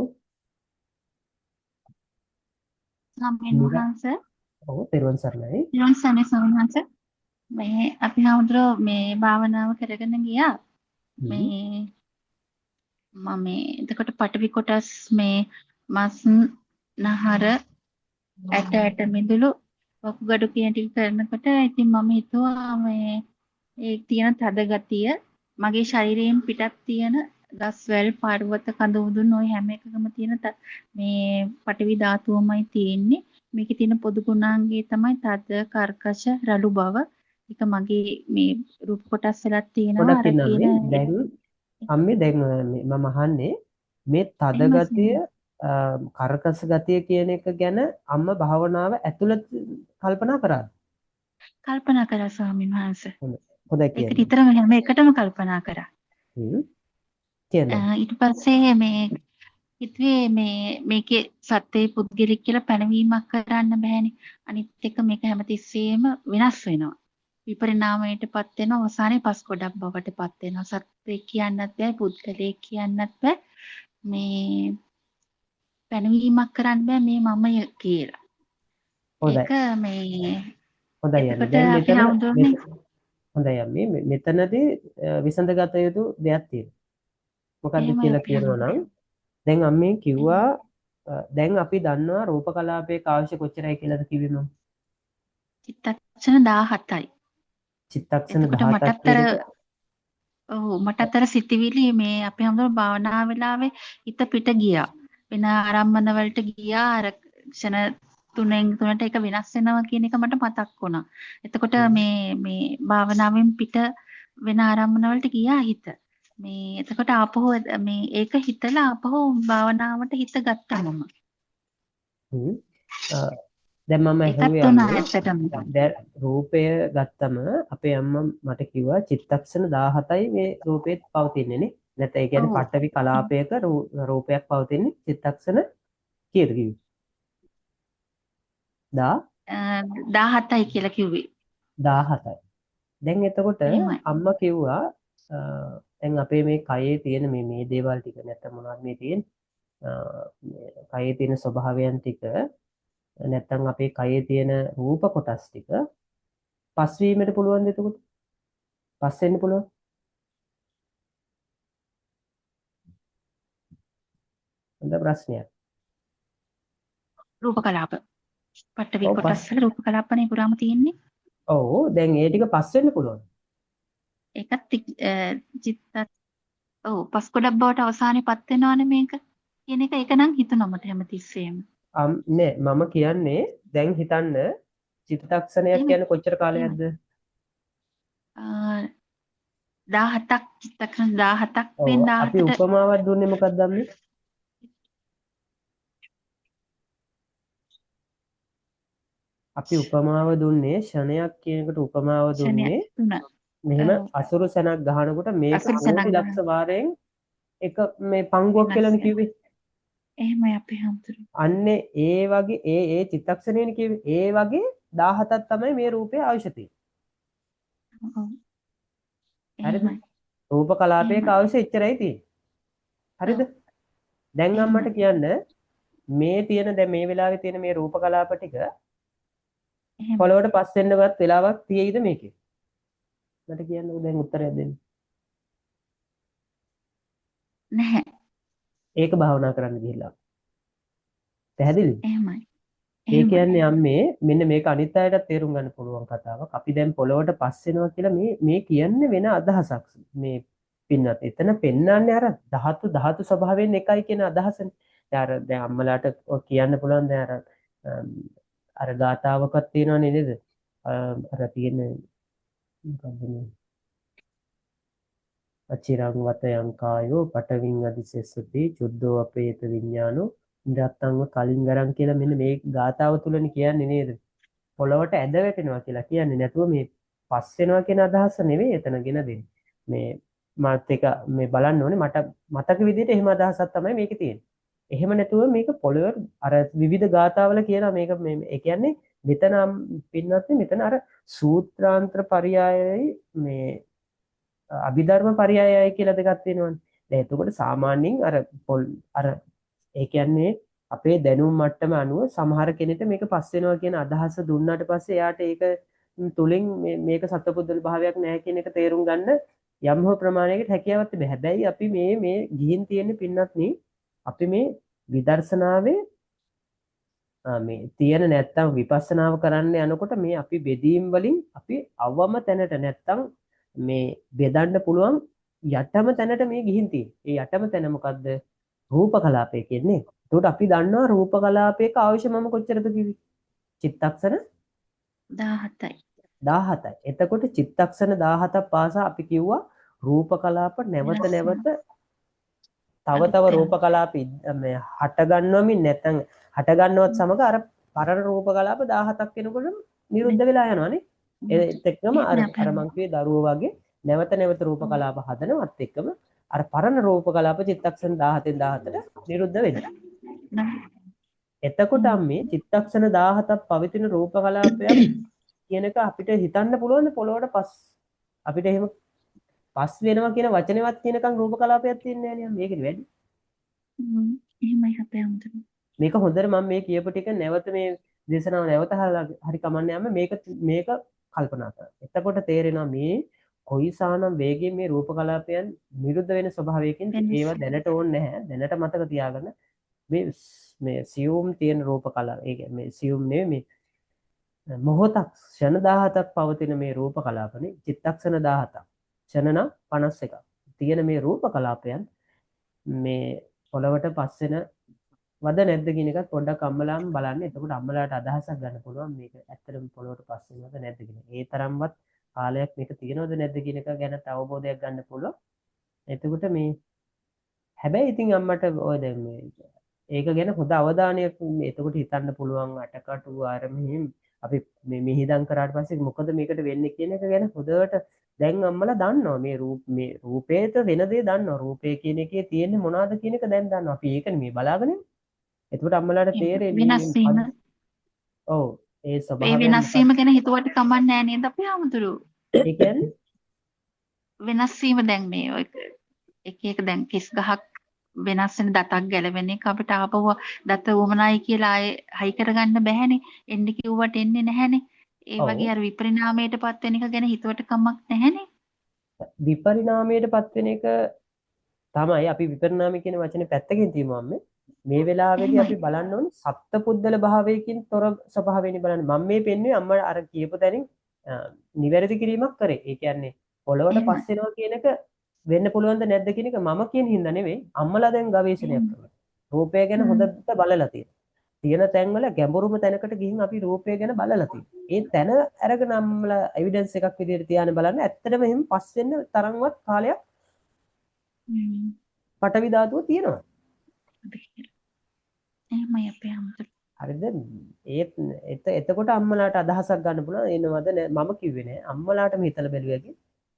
ස්වාමීන් වහන්සේ ඔව් තෙරුවන් සරණයි. ඊළඟ සමේ ස්වාමීන් වහන්සේ මේ අපි හමුදුරෝ මේ භාවනාව කරගෙන ගියා මේ මම එතකොට පටවි කොටස් මේ මස් නහර ඇට මිදුළු වකුගඩු කියන ටික කරනකොට ඉතින් මම හිතුවා මේ ඒ තියෙන තද ගතිය මගේ ශරීරයෙන් පිටත් තියෙන ගස්වැල් පර්වත කඳ උදුන් ওই හැම එකකම තියෙන මේ පටවි ධාතුවමයි තියෙන්නේ මේකේ තියෙන පොදු ගුණාංගය තමයි තද කර්කශ රළු බව ඒක මගේ මේ රූප කොටස් වලත් තියෙනවා අර කියන දැන් අම්මේ දැන් මම අහන්නේ මේ තද ගතිය කර්කශ ගතිය කියන එක ගැන අම්මා භාවනාව ඇතුළත කල්පනා කරාද? කල්පනා කරා ස්වාමීන් වහන්සේ. හොඳයි ඒක කියන්නේ. නිතරම හැම එකටම කල්පනා කරා. කියන්නේ. ඊට පස්සේ මේ හිතුවේ මේකේ සත්‍යයේ පුද්ගලික කියලා පැනවීමක් කරන්න බෑනේ. අනිත් එක මේක හැමතිස්සෙම වෙනස් වෙනවා. විපරිණාමයටපත් වෙනවා අවසානයේ පස් ගොඩක් බවටපත් වෙනවා. සත්‍ය කියන්නත් බෑ පුද්ගලයෙක් කියන්නත් බෑ. මේ පැනවීමක් කරන්න බෑ මේ මමය කියලා. ඒක මේ හොඳයි යන්නේ. දැන් හොඳයි අම්මේ මෙතනදී විසඳගත යුතු දෙයක් තියෙනවා. මොකක්ද කියලා කියනවා නම් දැන් අම්මේ කිව්වා දැන් අපි දන්නවා රූප කලාපයක අවශ්‍ය කොච්චරයි කියලාද කිව්වේ මම? චිත්තක්ෂණ 17යි. චිත්තක්ෂණ 17ක් මටතර සිතිවිලි මේ අපි හැමෝම භාවනා වෙලාවේ හිත පිට ගියා. වෙන ආරම්භන වලට ගියා අර ක්ෂණ තුනෙන් තුනට එක වෙනස් වෙනවා කියන එක මට මතක් වුණා. එතකොට මේ භාවනාවෙන් පිට වෙන ආරම්භන වලට ගියා හිත. මේ එතකොට ආපහු මේ ඒක හිතලා ආපහු භාවනාවට හිත ගත්තා මම. දැන් මම ඇහුවේ දැන් රූපය ගත්තම අපේ අම්මා මට කිව්වා චිත්තක්ෂණ 17යි මේ රූපෙත් පවතින්නේ නේ. නැත්නම් ඒ කියන්නේ පඨවි කලාපයක රූපයක් පවතින්නේ චිත්තක්ෂණ කීයද කිව්වේ? 17යි කියලා කිව්වේ. 17යි. දැන් එතකොට අම්මා කිව්වා දැන් අපේ මේ කයේ තියෙන මේ දේවල් ටික නැත්නම් මොනවද මේ තියෙන්නේ? කයේ තියෙන ස්වභාවයන් ටික නැත්නම් අපේ කයේ තියෙන රූප කොටස් ටික පස් වීමට පුළුවන්ද එතකොට? පස් වෙන්න පුළුවන්? හොඳ ප්‍රශ්නයක්. රූප කලාප. පටවි කොටස් වල රූප කලාපනේ පුරාම තියෙන්නේ. ඔව් දැන් ඒ ටික පස් වෙන්න පුළුවන්. ඒකත් චිත්තත් පස් ගොඩක් බවට අවසානයේපත් වෙනවනේ මේක. කියන එක ඒක නම් හිතුණා මට හැමතිස්සෙම. නෑ මම කියන්නේ දැන් හිතන්න චිත්තක්ෂණයක් කියන්නේ කොච්චර කාලයක්ද? 17ක් චිත්තක්ෂණ 17ක් වෙන 18ට අපි උපමාවක් දුන්නේ මොකක්ද අම්මේ? අපි උපමාව දුන්නේ ෂණයක් කියන එකට උපමාව දුන්නේ මෙහෙම අසුරු සැනක් ගහනකොට මේක කෝටි ලක්ෂ වාරයෙන් එක මේ පංගුවක් කියලානේ කිව්වේ. එහෙමයි අපි හම්තුරු. අන්නේ ඒ වගේ ඒ චිත්තක්ෂණයනේ කිව්වේ. ඒ වගේ 17ක් තමයි මේ රූපේ අවශ්‍ය තියෙන්නේ. හරිද? රූප කලාපයක අවශ්‍ය එච්චරයි තියෙන්නේ. හරිද? දැන් අම්මට කියන්න මේ තියෙන දැන් මේ වෙලාවේ තියෙන මේ රූප කලාප ටික පොළොවට පස් වෙන්නවත් වෙලාවක් තියෙයිද මේකේ? මට කියන්නකෝ දැන් උත්තරයක් දෙන්න. නැහැ. ඒක භාවනා කරන්න ගිහිල්ලා. පැහැදිලිද? එහෙමයි. ඒ කියන්නේ අම්මේ මෙන්න මේක අනිත් අයටත් තේරුම් ගන්න පුළුවන් කතාවක්. අපි දැන් පොළොවට පස් වෙනවා කියලා මේ කියන්නේ වෙන අදහසක්. මේ පින්නත් එතන පෙන්වන්නේ අර ධාතු ස්වභාවයෙන් එකයි කියන අදහසනේ. දැන් අම්මලාට කියන්න පුළුවන් දැන් අර ගාතාවකක් තියෙනවනේ නේද? අර තියෙන මොකද්ද මේ? අචිරං වතයං කායෝ පටවින් අදිසෙස්සති චුද්ධෝ අපේත විඥානෝ ඉන්ද්‍රත්තංව කලින් ගරන් කියලා මෙන්න මේ ගාතාව තුලනේ කියන්නේ නේද? පොළවට ඇද වැටෙනවා කියලා කියන්නේ නැතුව මේ පස් වෙනවා කියන අදහස නෙවෙයි එතනගෙන දෙන්නේ. මේ මාත් එක මේ බලන්න ඕනේ මට මතක විදිහට එහෙම අදහසක් තමයි මේකේ තියෙන්නේ. එහෙම නැතුව මේක පොළොව අර විවිධ ගාථාවල කියනවා මේක මේ ඒ කියන්නේ මෙතන පින්නත් මෙතන අර සූත්‍රාන්තර පරයයයි මේ අභිධර්ම පරයයයි කියලා දෙකක් තියෙනවනේ. දැන් එතකොට සාමාන්‍යයෙන් අර ඒ කියන්නේ අපේ දැනුම් මට්ටම අනුව සමහර කෙනෙක්ට මේක පස් වෙනවා කියන අදහස දුන්නාට පස්සේ එයාට ඒක තුලින් මේක සත්පුද්ගල භාවයක් නැහැ කියන එක තේරුම් ගන්න යම් හෝ ප්‍රමාණයකට හැකියාවක් තිබේ. හැබැයි අපි මේ ගිහින් තියෙන පින්නත්නි අපි මේ විදර්ශනාවේ මේ තියෙන නැත්තම් විපස්සනාව කරන්න යනකොට මේ අපි බෙදීම් වලින් අපි අවම තැනට නැත්තම් මේ බෙදන්න පුළුවන් යටම තැනට මේ ගිහින් තියෙන්නේ. ඒ යටම තැන මොකද්ද? රූප කලාපය කියන්නේ. ඒකට අපි දන්නවා රූප කලාපයක අවශ්‍ය මම කොච්චරද කිව්වේ? චිත්තක්ෂණ 17යි. 17යි. එතකොට චිත්තක්ෂණ 17ක් පාසා අපි කිව්වා රූප කලාප නැවත නැවත තව රූප කලාප මේ හට ගන්නවමින් නැත්නම් හට ගන්නවත් සමග අර පරණ රූප කලාප 17ක් වෙනකොට නිරුද්ධ වෙලා යනවානේ. ඒත් එක්කම අර මං කිව්වේ දරුවෝ වගේ නැවත නැවත රූප කලාප හදනවත් එක්කම අර පරණ රූප කලාප චිත්තක්ෂණ 17න් 17ට නිරුද්ධ වෙනවා. එතකොට මේ චිත්තක්ෂණ 17ක් පවතින රූප කලාපයක් කියන එක අපිට හිතන්න පුළුවන් පොළොවට පස් අපිට එහෙම පස් වෙනවා කියන වචනේවත් කියනකම් රූප කලාපයක් තියෙන්නේ නැහැ නේ. මේකෙදි වැඩි. එහෙමයි අපේ අමුතුම. මේක හොඳට මම මේ කියපු ටික නැවත මේ දේශනාව නැවත හරි කමන්නේ යම මේක කල්පනා කරන්න. එතකොට තේරෙනවා මේ කොයිසානම් වේගයෙන් මේ රූප කලාපයන් නිරුද්ධ වෙන ස්වභාවයකින් ඒවා දැනට ඕනේ නැහැ. දැනට මතක තියාගන්න මේ සියුම් තියෙන රූප කලාව. ඒ කියන්නේ මේ සියුම් නෙමෙයි මේ මොහොතක් ක්ෂණ 17ක් පවතින මේ රූප කලාපනේ චිත්තක්ෂණ 17ක් ක්ෂණ නම් 51ක් තියෙන මේ රූප කලාපයන් මේ පොළවට පස් වෙන වද නැද්ද කියන එකත් පොඩ්ඩක් අම්මලාම බලන්න. එතකොට අම්මලාට අදහසක් ගන්න පුළුවන් මේක ඇත්තටම පොළොවට පස් වෙනවද නැද්ද කියන. ඒ තරම්වත් කාලයක් මේක තියෙනවද නැද්ද කියන එක ගැන අවබෝධයක් ගන්න පුළුවන්. එතකොට මේ හැබැයි ඉතින් අම්මට ඔය දැන් මේ ඒක ගැන හොඳ අවධානයක් එතකොට හිතන්න පුළුවන් අටකටු අර මෙහෙම අපි මේ මිහිදම් කරාට පස්සේ මොකද මේකට වෙන්නේ කියන එක ගැන හොඳට දැන් අම්මලා දන්නවා මේ රූපේත වෙන දේ දන්නවා. රූපේ කියන එකේ තියෙන්නේ මොනවද කියන එක දැන් දන්නවා. අපි ඒකනේ මේ බලාගෙන එතකොට අම්මලාට තේරෙන්නේ වෙනස් වීම. ඔව් ඒ ඒ ස්වභාවය වෙනස් වීම ගැන හිතුවට කමක් නැහැ නේද අපේ ආමුතුරු? ඒ කියන්නේ වෙනස් වීම දැන් මේ ඔය එක දැන් කිස් ගහක් වෙනස් වෙන දතක් ගැලවෙන එක අපිට ආපහු දත උමනයි කියලා ආයේ හයි කරගන්න බැහැනේ. එන්නේ කිව්වට එන්නේ නැහැනේ. ඒ වගේ අර විපරිණාමයටපත් වෙන එක ගැන හිතුවට කමක් නැහැනේ. විපරිණාමයටපත් වෙන එක තමයි අපි විපරිණාමය කියන වචනේ පැත්තකින් තියමු අම්මේ. මේ වෙලාවේදී අපි බලන්න ඕනේ සත්පුද්දල භාවයකින් තොර ස්වභාවයනේ බලන්න. මම මේ පෙන්වන්නේ අම්මා අර කියපු තැනින් නිවැරදි කිරීමක් කරේ. ඒ කියන්නේ පොළොවට පස් වෙනවා කියන එක වෙන්න පුළුවන්ද නැද්ද කියන එක මම කියන හින්දා නෙවෙයි අම්මලා දැන් ගවේෂණයක් කරනවා. රූපය ගැන හොඳට බලලා තියෙනවා. තියෙන තැන්වල ගැඹුරුම තැනකට ගිහින් අපි රූපය ගැන බලලා තියෙනවා. ඒ තැන අරගෙන අම්මලා එවිඩන්ස් එකක් විදිහට තියාගෙන බලන්න ඇත්තටම එහෙම පස් වෙන්න තරම්වත් කාලයක් පටවි ධාතුව තියෙනවා. එහෙමයි අපේ අම්මට. හරිද? එතකොට අම්මලාට අදහසක් ගන්න පුළුවන් එනවද මම කිව්වේ නෑ අම්මලාටම හිතලා බැලුවකි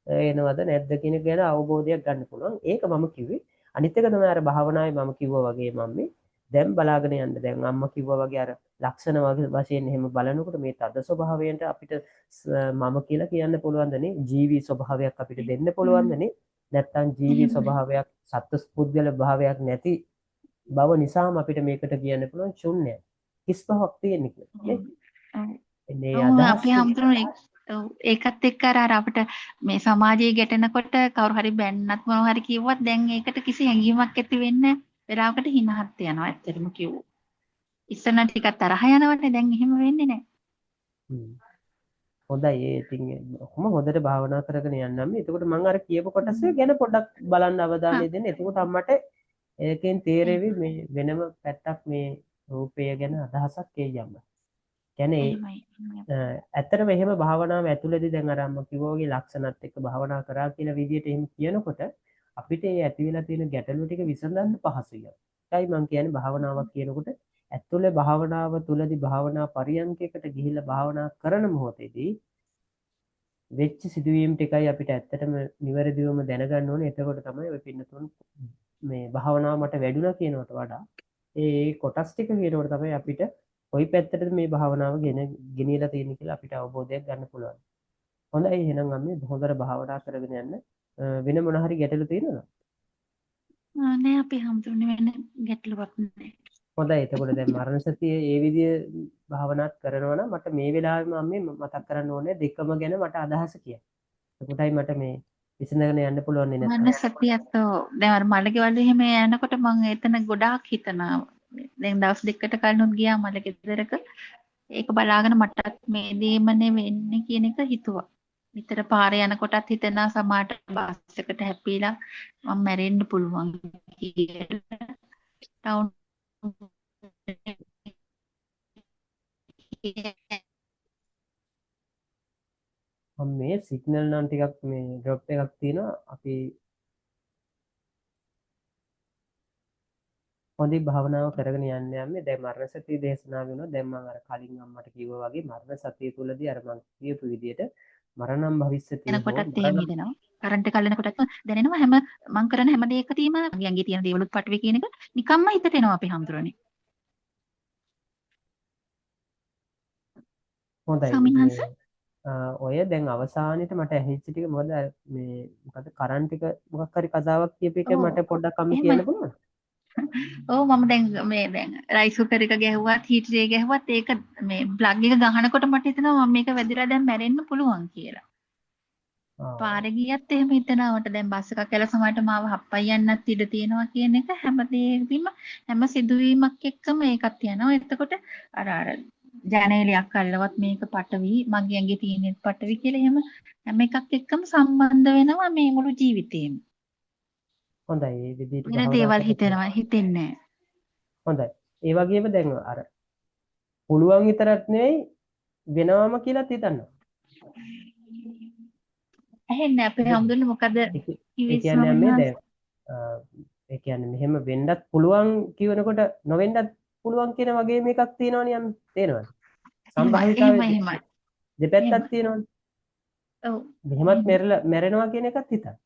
එනවද නැද්ද කියන ගැන අවබෝධයක් ගන්න පුළුවන්. ඒක මම කිව්වේ. අනිත් එක තමයි අර භාවනාවේ මම කිව්වා වගේ මම මේ දැන් බලාගෙන යන්න. දැන් අම්මා කිව්වා වගේ අර ලක්ෂණ වශයෙන් එහෙම බලනකොට මේ තද ස්වභාවයෙන්ට අපිට මම කියලා කියන්න පුළුවන්ද නේ? ජීවි ස්වභාවයක් අපිට දෙන්න පුළුවන්ද නේ? නැත්තම් ජීවි ස්වභාවයක් සත්ත්ව පුද්ගල භාවයක් නැති බව නිසාම අපිට මේකට කියන්න පුළුවන් ශුන්‍යයි. කිස් බවක් තියෙන කියලා නේ. අපේ අම්තුනේ ඒකත් එක්ක අර අපිට මේ සමාජයේ ගැටෙනකොට කවුරු හරි බැන්නත් මොනවා හරි කිව්වත් දැන් ඒකට කිසි හැඟීමක් ඇති වෙන්නේ වෙලාවකට හිනහත් යනවා ඇත්තටම කිව්වොත්. ඉස්සන ටිකක් තරහ යනවනේ දැන් එහෙම වෙන්නේ නැහැ. හොඳයි ඒ ඉතින් කොහොම හොඳට භාවනා කරගෙන යන්නම්. එතකොට මම අර කියපු කොටස ගැන පොඩ්ඩක් බලන්න අවධානය දෙන්න. එතකොට අම්මට ඒකෙන් තේරෙවි මේ වෙනම පැත්තක් මේ රූපය ගැන අදහසක් එයි යන්න. කියන්නේ එහෙමයි. ඇත්තටම එහෙම භාවනාව ඇතුළතදී දැන් අර අම්ම කිව්වා වගේ ලක්ෂණත් එක්ක භාවනා කරා කියලා විදිහට එහෙම කියනකොට අපිට ඒ ඇති වෙලා තියෙන ගැටලු ටික විසඳන්න පහසුයි. ඒකයි මම කියන්නේ භාවනාවක් කියනකොට ඇතුළේ භාවනාව තුළදී භාවනා පරියන්කයකට ගිහිල්ලා භාවනා කරන මොහොතේදී වෙච්ච සිදුවීම් ටිකයි අපිට ඇත්තටම නිවැරදිවම දැනගන්න ඕනේ. එතකොට තමයි ඔය පින්නතුන් මේ භාවනාව මට වැඩුණා කියනවට වඩා ඒ කොටස් ටික කියනකොට තමයි අපිට කොයි පැත්තටද මේ භාවනාව ගෙනියලා තියෙන්නේ කියලා අපිට අවබෝධයක් ගන්න පුළුවන්. හොඳයි එහෙනම් අපි හොඳට භාවනා කරගෙන යන්න. වෙන මොන හරි ගැටලු තියෙනවද? නෑ අපේ හැමෝටම වෙන ගැටලුවක් නෑ. හොඳයි එතකොට දැන් මරණ සතිය ඒ විදිය භාවනාත් කරනවා නම් මට මේ වෙලාවේ මම මේ මතක් කරන්න ඕනේ දෙකම ගැන මට අදහස කියන්න. එතකොටයි මට මේ විසඳගෙන යන්න පුළුවන් නේ නැත්තම්. මන්න සතියත් දැන් අර මලගේ වල එහෙම යනකොට මම එතන ගොඩාක් හිතනවා. දැන් දවස් දෙකකට කලිනුත් ගියා මල ගෙදරක. ඒක බලාගෙන මටත් මේ දේමනේ වෙන්නේ කියන එක හිතුවා. විතර පාරේ යනකොටත් හිතෙනවා සමාට බස් එකට හැප්පිලා මම මැරෙන්න පුළුවන් කියලා. ටවුන් මම මේ සිග්නල් නම් ටිකක් මේ ඩ්‍රොප් එකක් තියෙනවා. අපි හොඳින් භාවනාව කරගෙන යන්න යන්නේ. දැන් මරණ සතිය දේශනා වෙනවා. දැන් මම අර කලින් අම්මට කිව්වා වගේ මරණ සතිය තුලදී අර මම කියපු විදිහට මරණම් භවිෂ්‍යතිය හෝ යනකොටත් එහෙම හිතෙනවා. කරන්ට් එක අල්ලනකොටත් දැනෙනවා හැම මං කරන හැම දෙයකදීම යංගේ තියෙන දේවලුත් පටවි කියන එක නිකම්ම හිතට එනවා අපි හඳුරන්නේ. හොඳයි. සමින්හංශ ඔය දැන් අවසානෙට මට ඇහිච්ච ටික මොකද මේ මොකද කරන්ට් එක මොකක් හරි කතාවක් කියප එක මට පොඩ්ඩක් අම්ම කියන්න පුළුවන්ද? ඔව් මම දැන් මේ දැන් රයිස් කුකර් එක ගැහුවත් හීටර් එක ගැහුවත් ඒක මේ ප්ලග් එක ගහනකොට මට හිතෙනවා මම මේක වැදිලා දැන් මැරෙන්න පුළුවන් කියලා. පාරේ ගියත් එහෙම හිතනවා මට දැන් බස් එකක් ඇවිල්ලා සමහරට මාව හප්පයි යන්නත් ඉඩ තියෙනවා කියන එක හැම දෙයකදීම හැම සිදුවීමක් එක්කම ඒකත් යනවා. එතකොට අර ජනේලයක් අල්ලවත් මේක පටවි මගේ ඇඟේ තියෙන පටවි කියලා එහෙම හැම එකක් එක්කම සම්බන්ධ වෙනවා මේ මුළු ජීවිතේම. හොඳයි. ඒ විදිහට වෙන දේවල් හිතෙන්නේ නැහැ. හොඳයි. ඒ වගේම දැන් අර පුළුවන් විතරක් නෙවෙයි වෙනවම කියලාත් හිතන්නවා. ඇහෙන්නේ අපේ හැමදෙන්නේ මොකද ඒ කියන්නේ මේ දැන් ඒ කියන්නේ මෙහෙම වෙන්නත් පුළුවන් කියනකොට නොවෙන්නත් පුළුවන් කියන වගේ මේකක් තියෙනවනේ යම් තේරෙනවද? සම්භාවිතාවේ දෙපැත්තක් තියෙනවනේ. ඔව්. මෙහෙමත් මැරෙනවා කියන එකත් හිතන්න.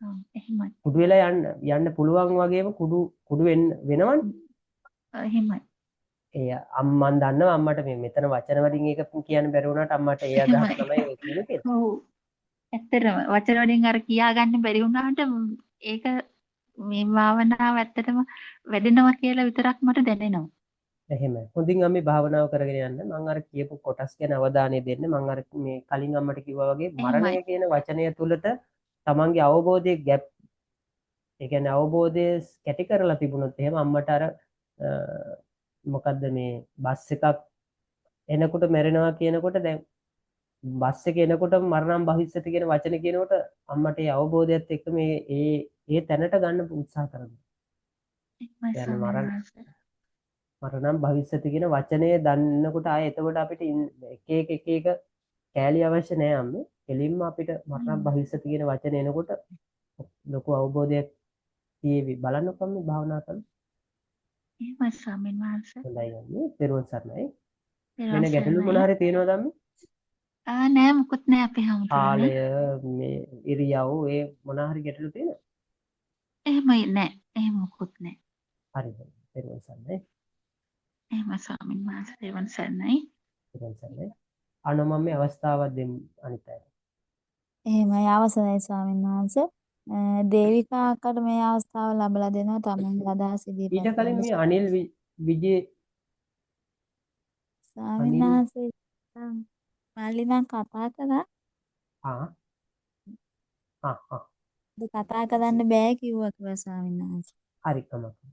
ඔව් එහෙමයි. කුඩු වෙලා යන්න පුළුවන් වගේම කුඩු වෙනවනේ. එහෙමයි. ඒ මම දන්නවා අම්මට මේ මෙතන වචන වලින් ඒක කියන්න බැරි වුණාට අම්මට ඒ අදහස් තමයි ඒ කියන්නේ කියලා. ඔව්. ඇත්තටම වචන වලින් අර කියාගන්න බැරි වුණාට ඒක මේ භාවනාව ඇත්තටම වැඩෙනවා කියලා විතරක් මට දැනෙනවා. එහෙමයි. හොඳින් අපි භාවනාව කරගෙන යන්න. මම අර කියපු කොටස් ගැන අවධානය දෙන්න. මම අර මේ කලින් අම්මට කිව්වා වගේ මරණය කියන වචනය තුළට තමන්ගේ අවබෝධයේ ගැප් ඒ කියන්නේ අවබෝධය කැටි කරලා තිබුණොත් එහෙම අම්මට අර මොකද්ද මේ බස් එකක් එනකොට මැරෙනවා කියනකොට දැන් බස් එක එනකොට මරණම් භවිෂ්‍යති කියන වචන කියනකොට අම්මට ඒ අවබෝධයත් එක්ක මේ ඒ තැනට ගන්න උත්සාහ කරනවා. මරණම් භවිෂ්‍යති කියන වචනේ දන්නකොට ආයේ එතකොට අපිට එක එක කෑලි අවශ්‍ය නැහැ අම්මේ. කෙලින්ම අපිට මරණම් භවිෂ්‍යති කියන වචන එනකොට ලොකු අවබෝධයක් තියෙවි. බලන්නකො මේ භාවනා කරලා. එහෙමයි ස්වාමීන් වහන්සේ. හොඳයි අම්මේ. පෙරවන් සරණයි. වෙන ගැටලු මොන හරි තියෙනවද අම්මේ? නෑ මොකුත් නෑ අපේ හැමෝටම. කාලය මේ ඉරියව් ඒ මොන හරි ගැටලු තියෙනවද? එහෙමයි නෑ. එහෙම මොකුත් නෑ. හරි හරි. පෙරවන් සරණයි. එහෙම ස්වාමීන් වහන්සේ පෙරවන් සරණයි. පෙරවන් සරණයි. අනෝ මම මේ අවස්ථාවක් දෙන්න අනිත් අයට. එහෙමයි අවසරයි ස්වාමීන් වහන්සේ. දේවිකා අක්කට මේ අවස්ථාව ලැබලා දෙනවා තමන්ගේ අදහස් ඉදිරිපත් ඊට කලින් මේ අනිල් විජේ ස්වාමීන් වහන්සේ මල්ලිනම් කතා කරා කතා කරන්න බෑ කිව්වා කියලා ස්වාමීන් වහන්සේ. හරි කමක්.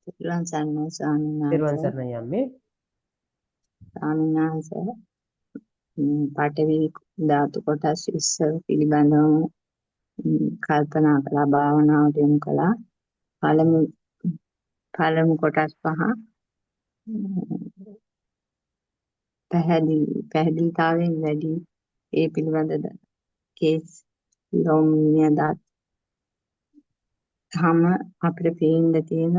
තිරුවන් සරණයි ස්වාමීන් වහන්සේ. තිරුවන් සරණයි අම්මේ. ස්වාමීන් වහන්සේ පඨවි ධාතු කොටස් 20 පිළිබඳව කල්පනා කළා භාවනාවට යොමු කළා. පළමු කොටස් පහ පැහැදිලිතාවයෙන් වැඩි ඒ පිළිබඳ කේස් ලොම්නියදත් තම අපිට පේන්න තියෙන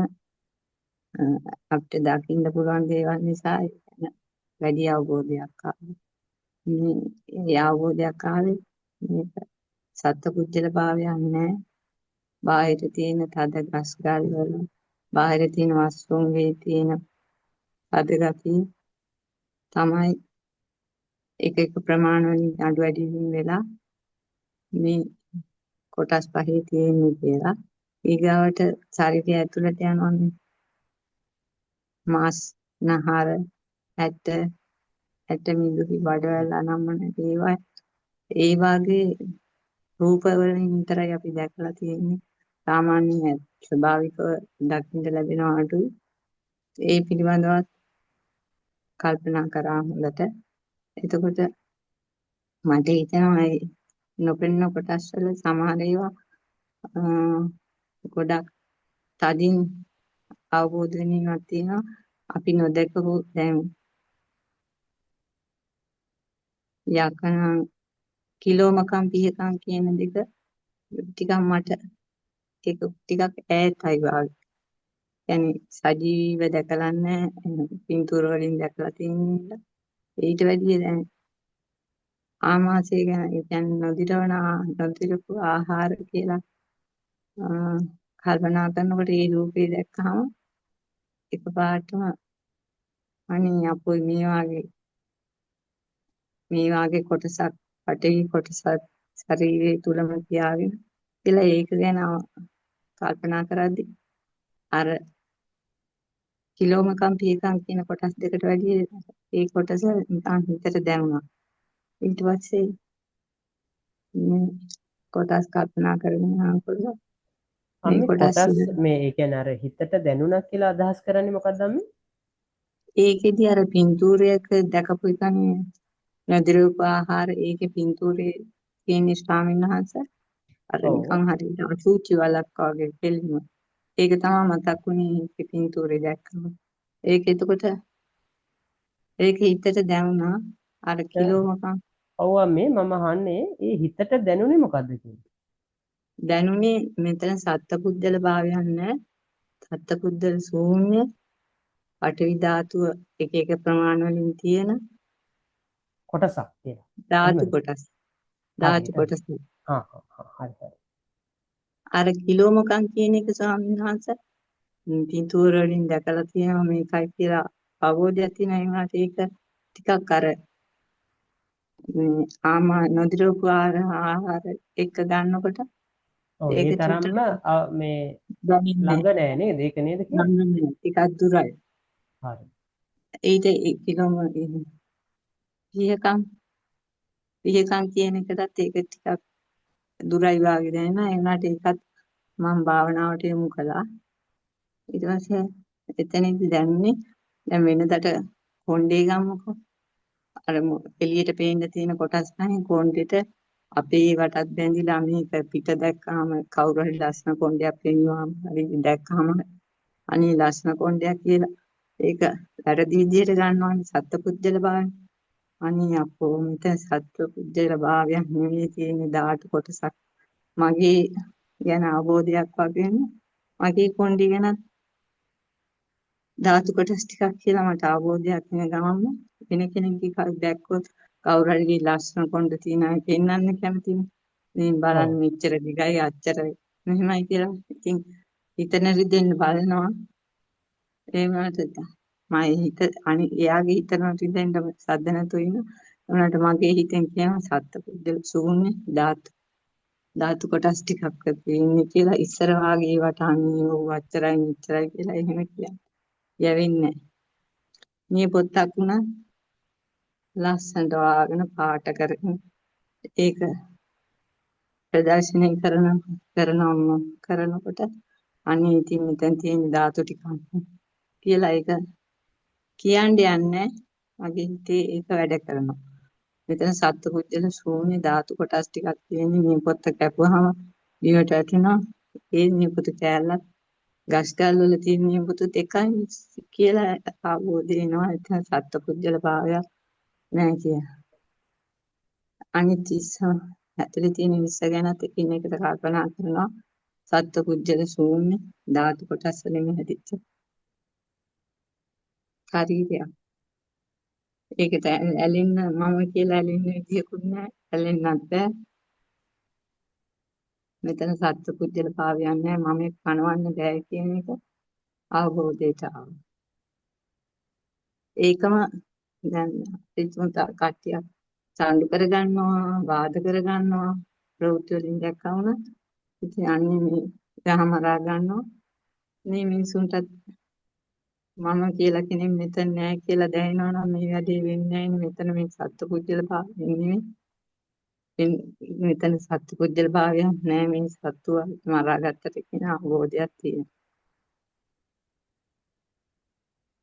අපිට දකින්න පුළුවන් දේවල් නිසා වැඩි අවබෝධයක් ආවා. මේ අවබෝධයක් ආවේ මේක සත්පුද්ගල භාවයක් නෑ. බාහිර තියෙන තද ගස් ගල් වල බාහිර තියෙන වස්තුන්ගේ තියෙන තද ගතිය තමයි එක ප්‍රමාණ වලින් අඩු වැඩි වෙලා මේ කොටස් පහේ තියෙන්නේ කියලා. ඊගාවට ශරීරය ඇතුළට යනවානේ මාස් නහර ඇට මිදුළි බඩවැල් අනම්මන ඒවා ඒ වගේ රූප වලින් විතරයි අපි දැකලා තියෙන්නේ. සාමාන්‍ය ස්වභාවිකව දකින්න ලැබෙන අඩුයි. ඒ පිළිබඳව කල්පනා කරා හොඳට. එතකොට මට හිතෙනවා නොපෙනෙන කොටස් වල සමහර ඒවා ගොඩක් තදින් අවබෝධ වෙනවක් තියෙනවා. අපි නොදකපු දැන් යකන කිලෝමකම් පිහකම් කියන දෙක ටිකක් මට ටිකක් ඈතයි වාගේ. يعني සජීවීව දැකලා නැහැ, පින්තූර වලින් දැකලා තියෙනවා. ඊට වැඩිය දැන් ආමාශය ගැන කියන්නේ නොදිරපු ආහාර කියලා කල්පනා කරනකොට ඒ රූපේ දැක්කහම එකපාරටම අනේ අපොයි මේ වාගේ කොටසක් පටවි කොටසක් ශරීරය තුලම තියාගෙන කියලා ඒක ගැන කල්පනා කරද්දි අර කිලෝමකම් පියකම් කියන කොටස් දෙකට වැඩිය ඒ කොටස නිකන් හිතට දැනුණා. ඊට පස්සේ මේ කොටස් කල්පනා කරගෙන යනකොට මේ කොටස් මේ ඒ කියන්නේ අර හිතට දැනුණා කියලා අදහස් කරන්නේ මොකක්ද අම්මේ? ඒකෙදි අර පින්තූරයක දැකපු එකනේ නදිරූප ආහාර ඒකේ පින්තූරේ තියෙන ස්වාමීන් වහන්සේ අර නිකන් හරියට අසුචි වලක් වගේ කෙලිම. ඒක තමයි මතක් වුණේ ඒකේ පින්තූරේ දැක්කම. ඒක එතකොට ඒක හිතට දැනුණා අර කිලෝමකම්. ඔව් අම්මේ මම අහන්නේ ඒ හිතට දැනුනේ මොකද්ද කියන්නේ? දැනුනේ මෙතන සත්පුද්ගල භාවයක් නැහැ. සත්පුද්ගල ශූන්‍ය පඨවි ධාතුව එක ප්‍රමාණ වලින් තියෙන කොටසක් කියලා. ධාතු කොටස්. හරි හරි. අර කිලෝමකම් කියන එක ස්වාමීන් වහන්සේ පින්තූර වලින් දැකලා තියෙනවා මේකයි කියලා අවබෝධයක් තියෙනවා. ඒ වුණාට ඒක ටිකක් අර නොදිරපු ආහාර එක ගන්නකොට ඒක තරම්ම මේ ළඟ නෑ නේද? ඒක නේද කියන්නේ? ටිකක් දුරයි. හරි. ඊට කිලෝම පියකම් කියන එකටත් ඒක ටිකක් දුරයි වාගේ දැනෙනවා. ඒ වුණාට ඒකත් මම භාවනාවට යොමු කළා. ඊට පස්සේ එතනදි දැනුනේ දැන් වෙනදට කොණ්ඩේ ගමුකෝ. අර එළියට පේන්න තියෙන කොටස් නැහැ කොණ්ඩෙට අපේ වටත් බැඳිලා මේක පිට දැක්කම කවුරු හරි ලස්සන කොණ්ඩයක් පෙන්වුවාම හරි දැක්කම අනේ ලස්සන කොණ්ඩයක් කියලා ඒක වැරදි විදිහට ගන්නවානේ සත්පුද්ගල භාවය. අනේ අපෝ මෙතන සත්පුද්ගල භාවයක් නෙවෙයි තියෙන්නේ ධාතු කොටසක්. මගේ ගැන අවබෝධයක් වගේ මගේ කොණ්ඩේ ගැන ධාතු කොටස් ටිකක් කියලා මට අවබෝධයක් වෙන ගමන්ම වෙන කෙනෙක්ගේ දැක්කොත් කවුරු හරි ලස්සන කොණ්ඩ තියන අය පෙන්වන්න කැමතිනේ. මේ බලන්න මෙච්චර දිගයි අච්චර මෙහෙමයි කියලා. ඉතින් හිතන රිදෙන්න බලනවා. ඒ වුණාට මම හිත එයාගේ හිතන රිදෙන්න සද්ද නැතුව ඉන්න. උනාට මගේ හිතෙන් කියනවා සත්පුද්ගල ශූන්‍ය ධාතු කොටස් ටිකක් තියෙන්නේ කියලා ඉස්සර වාගේ වටාන්නේ ඔව් අච්චරයි මෙච්චරයි කියලා එහෙම කියන්නේ. යවෙන්නේ මේ පොත්තක් උනා ලස්සනට වාගෙන පාට කරගෙන ඒක ප්‍රදර්ශනය කරනකොට අනේ ඉතින් මෙතන තියෙන ධාතු ටිකක් කියලා ඒක කියන්න යන්නේ මගේ හිතේ ඒක වැඩ කරනවා. මෙතන සත්පුද්ගල ශූන්‍ය ධාතු කොටස් ටිකක් තියෙන්නේ මේ පොත්ත කැපුවාම දිවට වැටෙනවා. ඒ නියපොතු කෑල්ලත් ගස් ගල් වල තියෙන නියපොතු දෙකයි කියලා අවබෝධ වෙනවා. එතන සත්පුද්ගල භාවයක් නැහැ කියලා. අනිත් ඇතුලේ තියෙන විශ්ස ගැනත් එකින් එකට කල්පනා කරනවා. සත්පුද්ගල ශූන්‍ය ධාතු කොටස් වලින් හැදිච්ච ශරීරයක්. ඒකට ඇලෙන්න මම කියලා ඇලෙන්න විදියකුත් නැහැ. ඇලෙන්නත් බෑ. මෙතන සත්පුද්ගල භාවයක් නැහැ. මම පණවන්න බෑ කියන එක අවබෝධයට ආවා. ඒකම දැන් පිටුමත කට්ටියක් සාඳු කරගන්නවා, වාද කරගන්නවා, ප්‍රවෘත්ති වලින් දැක්කම ඉතින් අන්නේ මේ යහමරා ගන්නවා. මේ මිනිසුන්ටත් මම කියලා කෙනෙක් මෙතන නැහැ කියලා දැනෙනවා නම් මේ වැඩේ වෙන්නේ නැහැ. මෙතන මේ සත්පුද්ගල භාවය නෙමෙයි. මෙතන සත්පුද්ගල භාවයක් නැහැ. මේ සත්තුව මරාගත්තට කියන අවබෝධයක් තියෙනවා.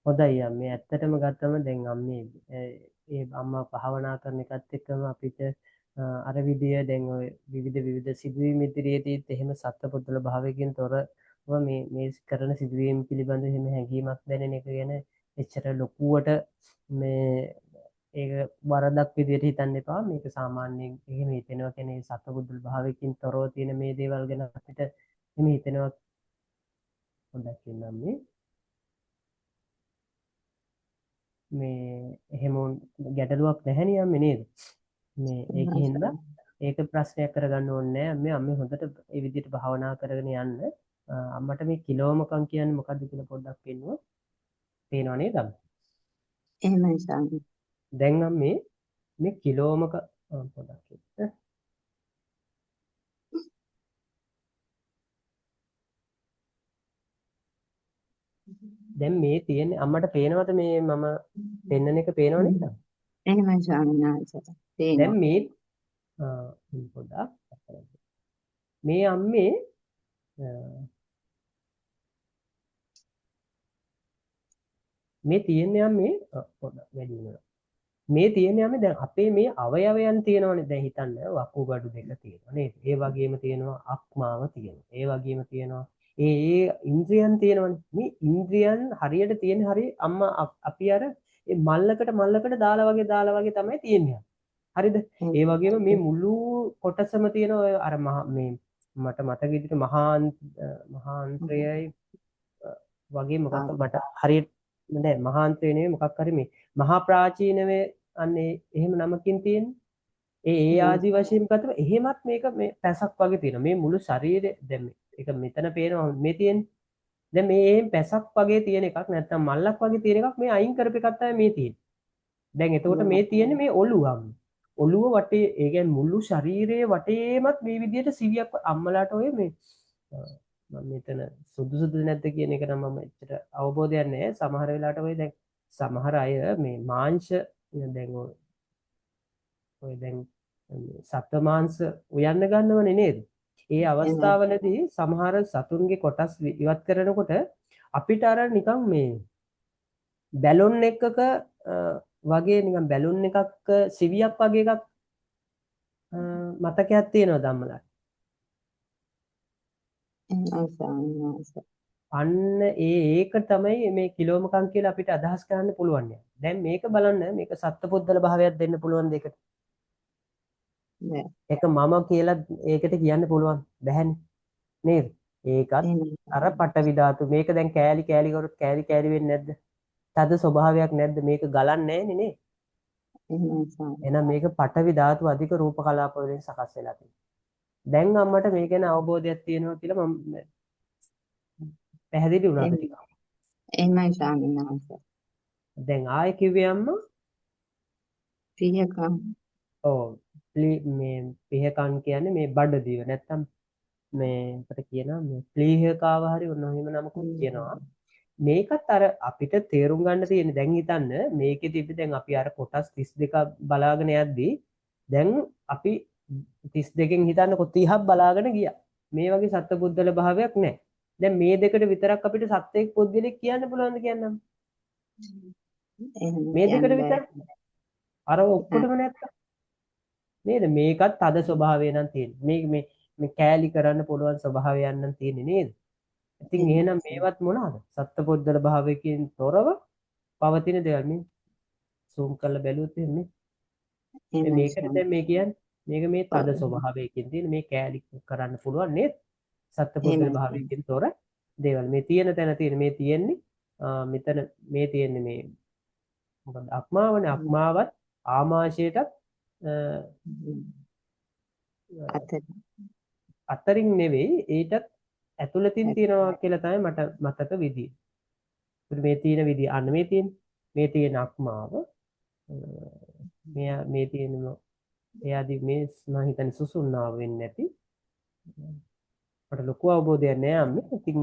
හොඳයි අම්මේ ඇත්තටම ගත්තම දැන් අම්මේ ඒ අම්මා භාවනා කරන එකත් එක්කම අපිට අර විදිය දැන් ඔය විවිධ සිදුවීම් ඉදිරියේදීත් එහෙම සත්පුද්ගල භාවයකින් තොරව මේ කරන සිදුවීම් පිළිබඳ එහෙම හැඟීමක් දැනෙන එක ගැන එච්චර ලොකුවට මේ ඒක වරදක් විදියට හිතන්න එපා. මේක සාමාන්‍යයෙන් එහෙම හිතෙනවා කියන්නේ සත්පුද්ගල භාවයකින් තොරව තියෙන මේ දේවල් ගැන අපිට එහෙම හිතෙනවා හොඳක් කියන්නම් මේ එහෙම ගැටලුවක් නැහැනේ අම්මේ නේද? මේ ඒකින්ද ඒක ප්‍රශ්නයක් කරගන්න ඕනේ නැහැ. අම්මේ හොඳට ඒ විදිහට භාවනා කරගෙන යන්න. අම්මට මේ කිලෝමකම් කියන්නේ මොකද්ද කියලා පොඩ්ඩක් පෙන්නුවා. පේනව නේද අම්මේ? එහෙමයි ස්වාමී. දැන් අම්මේ මේ කිලෝමක පොඩ්ඩක් කියන්න. දැන් මේ තියෙන්නේ අම්මට පේනවද මේ මම පෙන්නන එක පේනව නේද? එහෙමයි ස්වාමීන් වහන්සේ. දැන් මේ පොඩ්ඩක් මේ අම්මේ මේ තියෙන්නේ අම්මේ පොඩ්ඩක් වැඩි වෙනවා. මේ තියෙන්නේ අම්මේ දැන් අපේ මේ අවයවයන් තියෙනවනේ දැන් හිතන්න වකුගඩු දෙක තියෙනවා නේද? ඒ වගේම තියෙනවා අක්මාව තියෙනවා. ඒ වගේම තියෙනවා ඒ ඉන්ද්‍රියන් තියෙනවනේ. මේ ඉන්ද්‍රියන් හරියට තියෙන හරිය අම්මා අපි අර ඒ මල්ලකට දාලා වගේ තමයි තියෙන්නේ. හරිද? ඒ වගේම මේ මුළු කොටසම තියෙන ඔය අර මේ මට මතක විදිහට මහාන්ත්‍රයයි වගේ මොකක් මට හරියට නෑ මහාන්ත්‍රය නෙවෙයි මොකක් හරි මේ මහා ප්‍රාචීනවේ අන්නේ එහෙම නමකින් තියෙන්නේ. ඒ ආදි වශයෙන් ගත්තම එහෙමත් මේක මේ පැසක් වගේ තියෙනවා. මේ මුළු ශරීරය දැන් මේක මෙතන පේනවා මේ තියෙන්නේ. දැන් මේ එහෙම පැසක් වගේ තියෙන එකක් නැත්නම් මල්ලක් වගේ තියෙන එකක් මේ අයින් කරපු එකක් තමයි මේ තියෙන්නේ. දැන් එතකොට මේ තියෙන්නේ මේ ඔළුවම. ඔළුව වටේ ඒ කියන්නේ මුළු ශරීරයේ වටේමත් මේ විදිහට සිවියක් අම්මලාට ඔය මේ මම මෙතන සුදුසුද නැද්ද කියන එක නම් මම එච්චර අවබෝධයක් නැහැ. සමහර වෙලාවට ඔය දැන් සමහර අය මේ මාංශ දැන් ඔය දැන් සත්ව මාංශ උයන්න ගන්නවනේ නේද? ඒ අවස්ථාවලදී සමහර සතුන්ගේ කොටස් ඉවත් කරනකොට අපිට අර නිකන් මේ බැලුන් එකක වගේ නිකන් බැලුන් එකක් සිවියක් වගේ එකක් මතකයක් තියෙනවා ධම්මලා. අන්න ඒක තමයි මේ කිලෝමකම් කියලා අපිට අදහස් කරන්න පුළුවන්. දැන් මේක බලන්න මේක සත්පුද්ගල භාවයක් දෙන්න පුළුවන් දෙකට. ඒක මම කියලා ඒකට කියන්න පුළුවන් බැහැනේ නේද? ඒකත් අර පටවි ධාතු මේක දැන් කෑලි කරොත් කෑලි වෙන්නේ නැද්ද? තද ස්වභාවයක් නැද්ද? මේක ගලන්නේ නැන්නේ නේ. එහෙනම් මේක පටවි ධාතු අධික රූප කලාප වලින් සකස් වෙලා තියෙනවා. දැන් අම්මට මේ ගැන අවබෝධයක් තියෙනවා කියලා මම පැහැදිලි වුණාද ටිකක්? එහෙමයි ස්වාමීන් වහන්සේ. දැන් ආයෙ කිව්වේ අම්මා පියකම්. ඔව් මේ පිහකම් කියන්නේ මේ බඩදිව නැත්තම් මේ අපිට කියනවා මේ ප්ලීහකාව හරි ඔන්න එහෙම නමකුත් කියනවා. මේකත් අර අපිට තේරුම් ගන්න තියෙන්නේ දැන් හිතන්න මේකේ තිබ්බ දැන් අපි අර කොටස් 32ක් බලාගෙන යද්දී දැන් අපි 32කින් හිතන්නකො 30ක් බලාගෙන ගියා. මේ වගේ සත්පුද්ගල භාවයක් නැහැ. දැන් මේ දෙකට විතරක් අපිට සත්‍යයක් පුද්ගලෙක් කියන්න පුළුවන්ද කියන්නම්? මේ දෙකට විතර අර ඔක්කොටම නැත්තම් නේද? මේකත් තද ස්වභාවය නම් තියෙන්නේ. මේ කෑලි කරන්න පුළුවන් ස්වභාවයක් නම් තියෙන්නේ නේද? ඉතින් එහෙනම් මේවත් මොනවාද? සත්පුද්ගල භාවයකින් තොරව පවතින දේවල්. මේ zoom කරලා බැලුවොත් එන්නේ මේකට දැන් මේ කියන්නේ මේක මේ තද ස්වභාවයකින් තියෙන මේ කෑලි කරන්න පුළුවන් නේද? සත්පුද්ගල භාවයකින් තොර දේවල්. මේ තියෙන තැන තියෙන මේ තියෙන්නේ මෙතන මේ තියෙන්නේ මේ මොකද අක්මාවනේ. අක්මාවත් ආමාශයටත් අතරින් නෙවෙයි ඊටත් ඇතුළතින් තියෙනවා කියලා තමයි මට මතක විදිය. මේ තියෙන විදිය අන්න මේ තියෙන අක්මාව මේ තියෙන එයාදී මේ මම හිතන්නේ සුසුම්නාව වෙන්නේ නැති මට ලොකු අවබෝධයක් නෑ අම්මේ. ඉතින්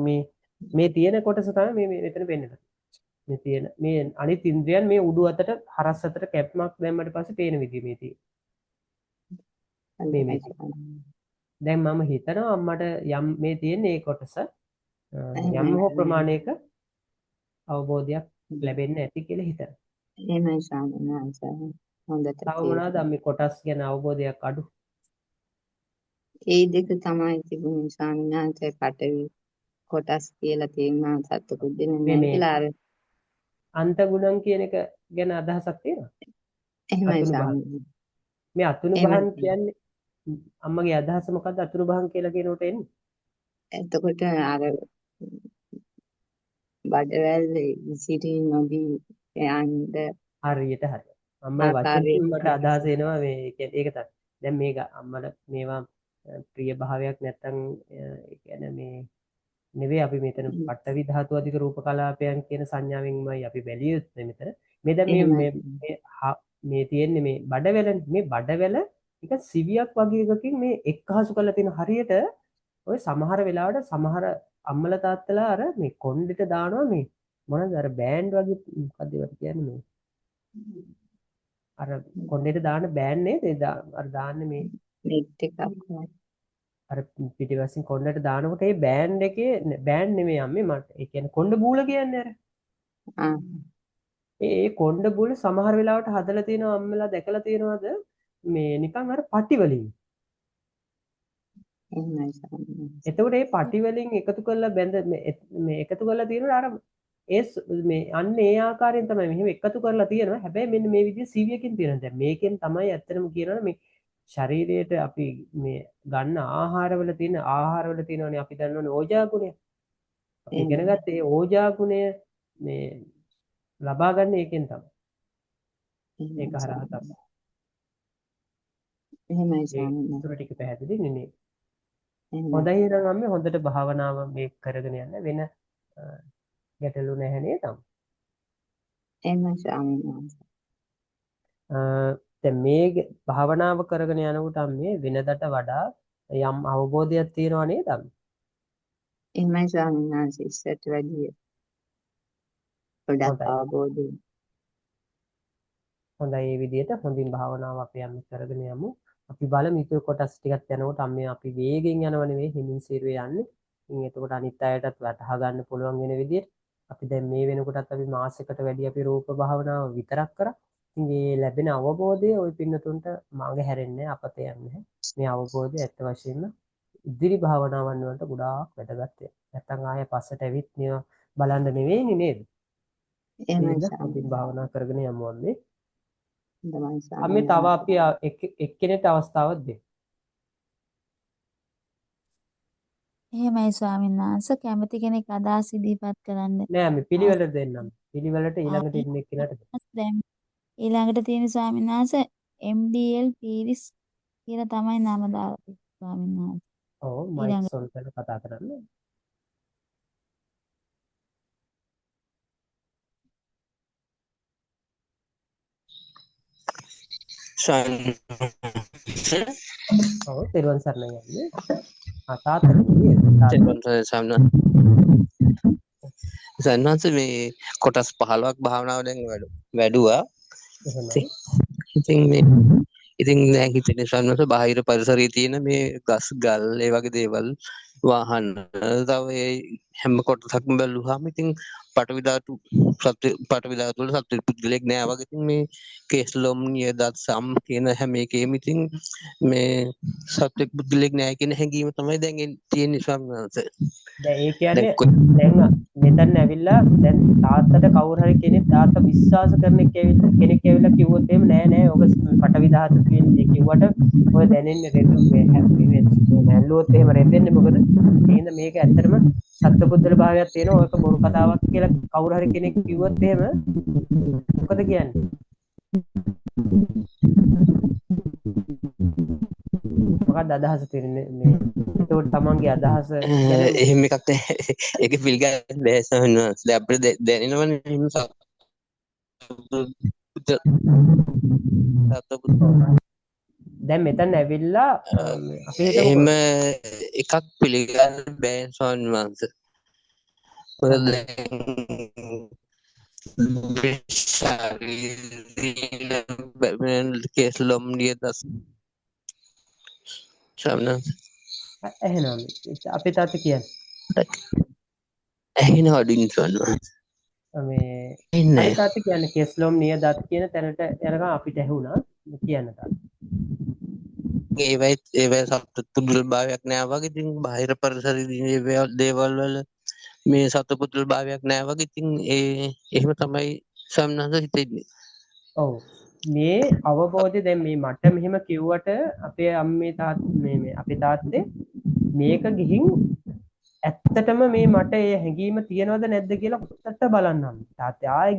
මේ තියෙන කොටස තමයි මේ මෙතන වෙන්නේ. මේ තියෙන මේ අනිත් ඉන්ද්‍රියන් මේ උඩු අතට හරස් අතට කැප්මක් දැම්මට පස්සේ පේන විදිය මේ තියෙන මේ දැන් මම හිතනවා අම්මට යම් මේ තියෙන ඒ කොටස යම් හෝ ප්‍රමාණයක අවබෝධයක් ලැබෙන්න ඇති කියලා හිතනවා. එහෙමයි සාමනාංශ හොඳට තව මොනවාද මේ කොටස් ගැන අවබෝධයක් අඩු? ඒ දෙක තමයි තිබුණේ සාමනාංශය පටවි කොටස් කියලා තියෙනවා සත්පුද්ගල නැහැ කියලා අර අන්ත ගුණම් කියන එක ගැන අදහසක් තියෙනවා. එහෙමයි සාමනාංශ. මේ අතුරු බහන් කියන්නේ අම්මගේ අදහස මොකද්ද අතුරු බහන් කියලා කියනකොට එන්නේ? එතකොට අර බඩවැල් ඉසිරි නොදී යන්න හරියට හරි. අම්මගේ වචනේ මට අදහස එනවා මේ කියන්නේ ඒක තමයි. දැන් මේක අම්මලා මේවා ප්‍රිය භාවයක් නැත්තම් ඒ කියන්නේ මේ නෙවෙයි අපි මෙතන පටවි ධාතු අධික රූප කලාපයන් කියන සංඥාවෙන්මයි අපි බැලිය යුත්තේ මෙතන. මේ දැන් මේ තියෙන්නේ මේ බඩවැලනේ. මේ බඩවැල එක සිවියක් වගේ එකකින් මේ එක්හසු කරලා තියෙන හරියට ඔය සමහර වෙලාවට සමහර අම්මලා තාත්තලා අර මේ කොණ්ඩෙට දානවා මේ මොනවද අර බෑන්ඩ් වගේ මොකක්ද ඒවට කියන්නේ මේ අර කොණ්ඩෙට දාන බෑන්ඩ් නේද අර දාන්නේ මේ නෙට් එකක් අර පිටිපස්සෙන් කොණ්ඩෙට දානකොට ඒ බෑන්ඩ් එකේ බෑන්ඩ් නෙමෙයි අම්මේ මට ඒ කියන්නේ කොණ්ඩ බූල කියන්නේ අර ඒ කොණ්ඩ බූල සමහර වෙලාවට හදලා තියෙනවා අම්මලා දැකලා තියෙනවද මේ නිකන් අර පටි වලින් එතකොට මේ පටි වලින් එකතු කරලා බැඳ මේ එකතු කරලා තියෙනවා අර මේ අන්න ඒ ආකාරයෙන් තමයි මෙහෙම එකතු කරලා තියෙනවා. හැබැයි මෙන්න මේ විදිහේ සීවියකින් තියෙනවා. දැන් මේකෙන් තමයි ඇත්තටම කියනවා මේ ශරීරයට අපි මේ ගන්න ආහාරවල තියෙනවනේ අපි දන්නවනේ ඕජා ගුණය. අපි ඉගෙන ගත්තේ ඒ ඕජා ගුණය මේ ලබා ගන්න එකෙන් තමයි. ඒක හරහා තමයි. එහෙමයි සාමි. ඒක ටික පැහැදිලි නේ. හොඳයි එහෙනම් අම්මේ හොඳට භාවනාව මේ කරගෙන යන්න වෙන ගැටලු නැහැ නේද? එහෙමයි සාමි. දැන් මේ භාවනාව කරගෙන යනකොට අම්මේ වෙනදට වඩා යම් අවබෝධයක් තියෙනවා නේද? එහෙමයි සාමි. ඉස්සරට වැඩිය ගොඩක් අවබෝධය. හොඳයි මේ විදිහට හොඳින් භාවනාව අපි යන්න කරගෙන යමු. අපි බලමු ඊට කොටස් ටිකක් යනකොට අම්මේ අපි වේගෙන් යනව නෙවෙයි හිමින් සිරුවේ යන්නේ. ඉතින් එතකොට අනිත් අයටත් වටහා ගන්න පුළුවන් වෙන විදිහට අපි දැන් මේ වෙනකොටත් අපි මාසයකට වැඩි අපි රූප භාවනාව විතරක් කරා. ඉතින් මේ ලැබෙන අවබෝධය ওই පින්නතුන්ට මඟ හැරෙන්නේ අපත යන්නේ. මේ අවබෝධය ඇත්ත වශයෙන්ම ඉදිරි භාවනාවන් වලට ගොඩාක් වැදගත් වෙනවා. නැත්තම් ආයෙ පස්සට ඇවිත් මේවා බලන්න නෙවෙයිනේ නේද? එහෙනම් භාවනා කරගෙන යමු අම්මේ. අපි තව අපි එක්කෙනෙක්ට අවස්ථාවක් දෙමු. එහෙමයි ස්වාමීන් වහන්සේ කැමති කෙනෙක් අදහස් ඉදිරිපත් කරන්න. නෑ අපි පිළිවෙලට දෙන්නම්. පිළිවෙලට ඊළඟට ඉන්න එක්කෙනාට දැන් ඊළඟට තියෙන ස්වාමීන් වහන්සේ MDL පීරිස් කියලා තමයි නම දාලා තියෙන්නේ ස්වාමීන් වහන්සේ. ඔව් මයික් සෝල් කරලා කතා කරන්න. ඔව් තෙරුවන් සරණයි යන්නේ. සන්නස මේ කොටස් 15ක් භාවනාව දැන් වැඩුවා. ඉතින් දැන් හිතන්නේ සන්නස බාහිර පරිසරයේ තියෙන මේ ගස් ගල් ඒ වගේ දේවල් වාහන තව හැම කොටසක්ම බැලුවාම ඉතින් පටවි ධාතු පටවි ධාතු වල සත්ව පුද්ගලෙක් නෑ වගේ. ඉතින් මේ කේස්ලොම් නියදත් සම් කියන හැම එකේම ඉතින් මේ සත්ව පුද්ගලෙක් නෑ කියන හැඟීම තමයි දැන් තියෙන්නේ ස්වාමීන් වහන්සේ. දැන් ඒ කියන්නේ දැන් මෙතන ඇවිල්ලා දැන් තාත්තට කවුරු හරි කෙනෙක් තාත්තා විශ්වාස කරන කෙනෙක් ඇවිල්ලා කිව්වොත් එහෙම නෑ නෑ ඔබ පටවි ධාතු කියන්නේ කිව්වට ඔය දැනෙන්නේ රෙදු මේ නැල්ලුවොත් එහෙම රෙදෙන්නේ මොකද? එහෙනම් මේක ඇත්තටම සත්පුද්ගල භාවයක් තියෙනවා. ඔයක බොරු කතාවක් කියලා කවුරු හරි කෙනෙක් කිව්වොත් එහෙම මොකද කියන්නේ? මොකක්ද අදහස තියෙන්නේ මේ? ඒකට තමන්ගේ අදහස එහෙම එකක් නැහැ. ඒක පිළිගන්න බෑ ස්වාමීන් වහන්සේ. දැන් අපිට දැනෙනවනේ එහෙම දැන් මෙතන ඇවිල්ලා අපි එහෙම එකක් පිළිගන්න බෑ ස්වාමීන් වහන්සේ. මොකද දැන් කේස්ලොම් නියදස් ස්වාමීන් එහෙනම් අපේ තාත්තා කියන්නේ එහෙන අඩින් ස්වාමීන් වහන්සේ. මේ අපේ තාත්තා කියන්නේ කේස්ලොම් නියදත් කියන තැනට යනකම් අපිට ඇහුණා කියන්න තාත්තා. ඒවයි සත්පුද්ගල භාවයක් නෑ වගේ. ඉතින් බාහිර පරිසරයේ දේවල් වල මේ සත්පුද්ගල භාවයක් නෑ වගේ. ඉතින් එහෙම තමයි සම්නන්ද හිතෙන්නේ. ඔව් මේ අවබෝධය දැන් මේ මට මෙහෙම කිව්වට අපේ අම්මේ මේ අපේ තාත්තේ මේක ගිහින් ඇත්තටම මේ මට ඒ හැඟීම තියනවද නැද්ද කියලා හොත්තට බලන්නම්. තාත්තේ ආයෙ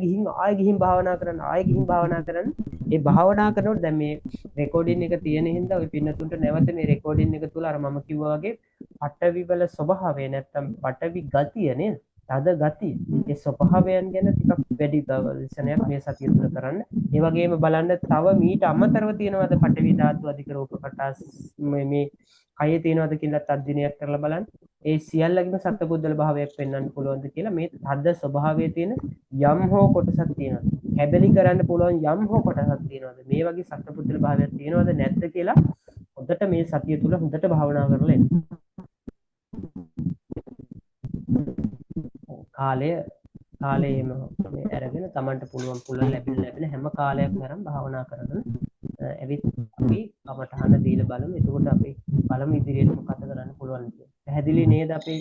ගිහින් භාවනා කරන්න. ඒ භාවනා කරනකොට දැන් මේ රෙකෝඩින් එක තියෙන හින්දා ඔය පින්නතුන්ට නැවත මේ රෙකෝඩින් එක තුල අර මම කිව්වා වගේ පටවි වල ස්වභාවය නැත්තම් පටවි ගතිය නේද? තද ගතිය. ඒ ස්වභාවයන් ගැන ටිකක් වැඩි දර්ශනයක් මේ සතිය තුළ කරන්න. ඒ වගේම බලන්න තව මීට අමතරව තියෙනවද පටවි ධාතු අධික රූප කොටස් මේ කයේ තියෙනවද කියලා අධ්‍යයනයක් කරලා බලන්න. ඒ සියල්ලකම සත්පුද්ගල භාවයක් පෙන්වන්න පුළුවන්ද කියලා මේ තද ස්වභාවයේ තියෙන යම් හෝ කොටසක් තියෙනවද? හැබැලි කරන්න පුළුවන් යම් හෝ කොටසක් තියෙනවද? මේ වගේ සත්පුද්ගල භාවයක් තියෙනවද නැද්ද කියලා හොඳට මේ සතිය තුළ හොඳට භාවනා කරලා එන්න. කාලයේම මේ අරගෙන Tamanට පුළුවන් ලැබෙන හැම කාලයක්ම අරන් භාවනා කරගෙන ඇවිත් අපි කමටහන දීලා බලමු. එතකොට අපි බලමු ඉදිරියට මොකද කරන්න පුළුවන් කියලා. පැහැදිලි නේද අපේ?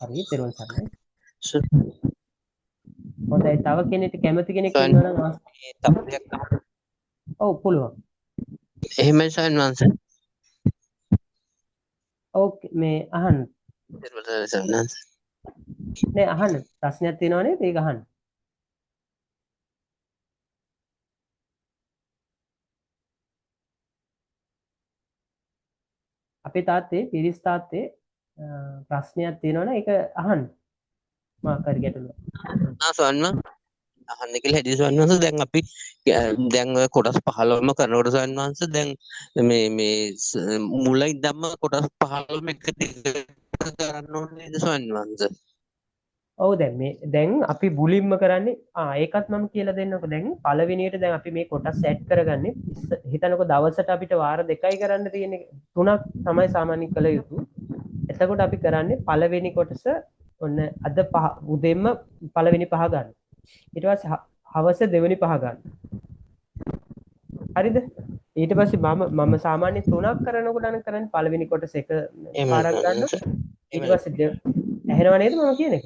හරි තේරුම් ගන්න. හොඳයි තව කෙනෙක් කැමති කෙනෙක් ඉන්නවා නම් ඔව් පුළුවන්. එහෙමයි සයන්වංශ. ඕකේ මේ අහන්න. නෑ අහන්න ප්‍රශ්නයක් තියෙනව නේද? ඒක අහන්න. අපේ තාත්තේ පිරිස් තාත්තේ ප්‍රශ්නයක් තියෙනවනේ ඒක අහන්න. මාක් හරි ගැටලුවක්. සයන්වංශ අහන්න කියලා හැදී සයන්වංශ. දැන් අපි දැන් ඔය කොටස් 15ම කරනකොට සයන්වංශ දැන් මේ මුල ඉඳන්ම කොටස් 15ම එක කරන්න ඕනේ නේද සයන්වංශ? ඔව් දැන් අපි බුලින්ම කරන්නේ ඒකත් මම කියලා දෙන්නකෝ. දැන් පළවෙනියට දැන් අපි මේ කොටස් සෙට් කරගන්නේ හිතනකො දවසට අපිට වාර 2යි කරන්න තියෙන්නේ 3ක් තමයි සාමාන්‍යයෙන් කළ යුතු. එතකොට අපි කරන්නේ පළවෙනි කොටස ඔන්න අද උදේම පළවෙනි 5 ගන්න. ඊට පස්සේ හවස දෙවෙනි 5 ගන්න. හරිද? ඊට පස්සේ මම සාමාන්‍ය 3ක් කරනකොට අන කරන්නේ පළවෙනි කොටස එක පාරක් ගන්න. ඊට පස්සේ ඇහෙනව නේද මම කියන එක?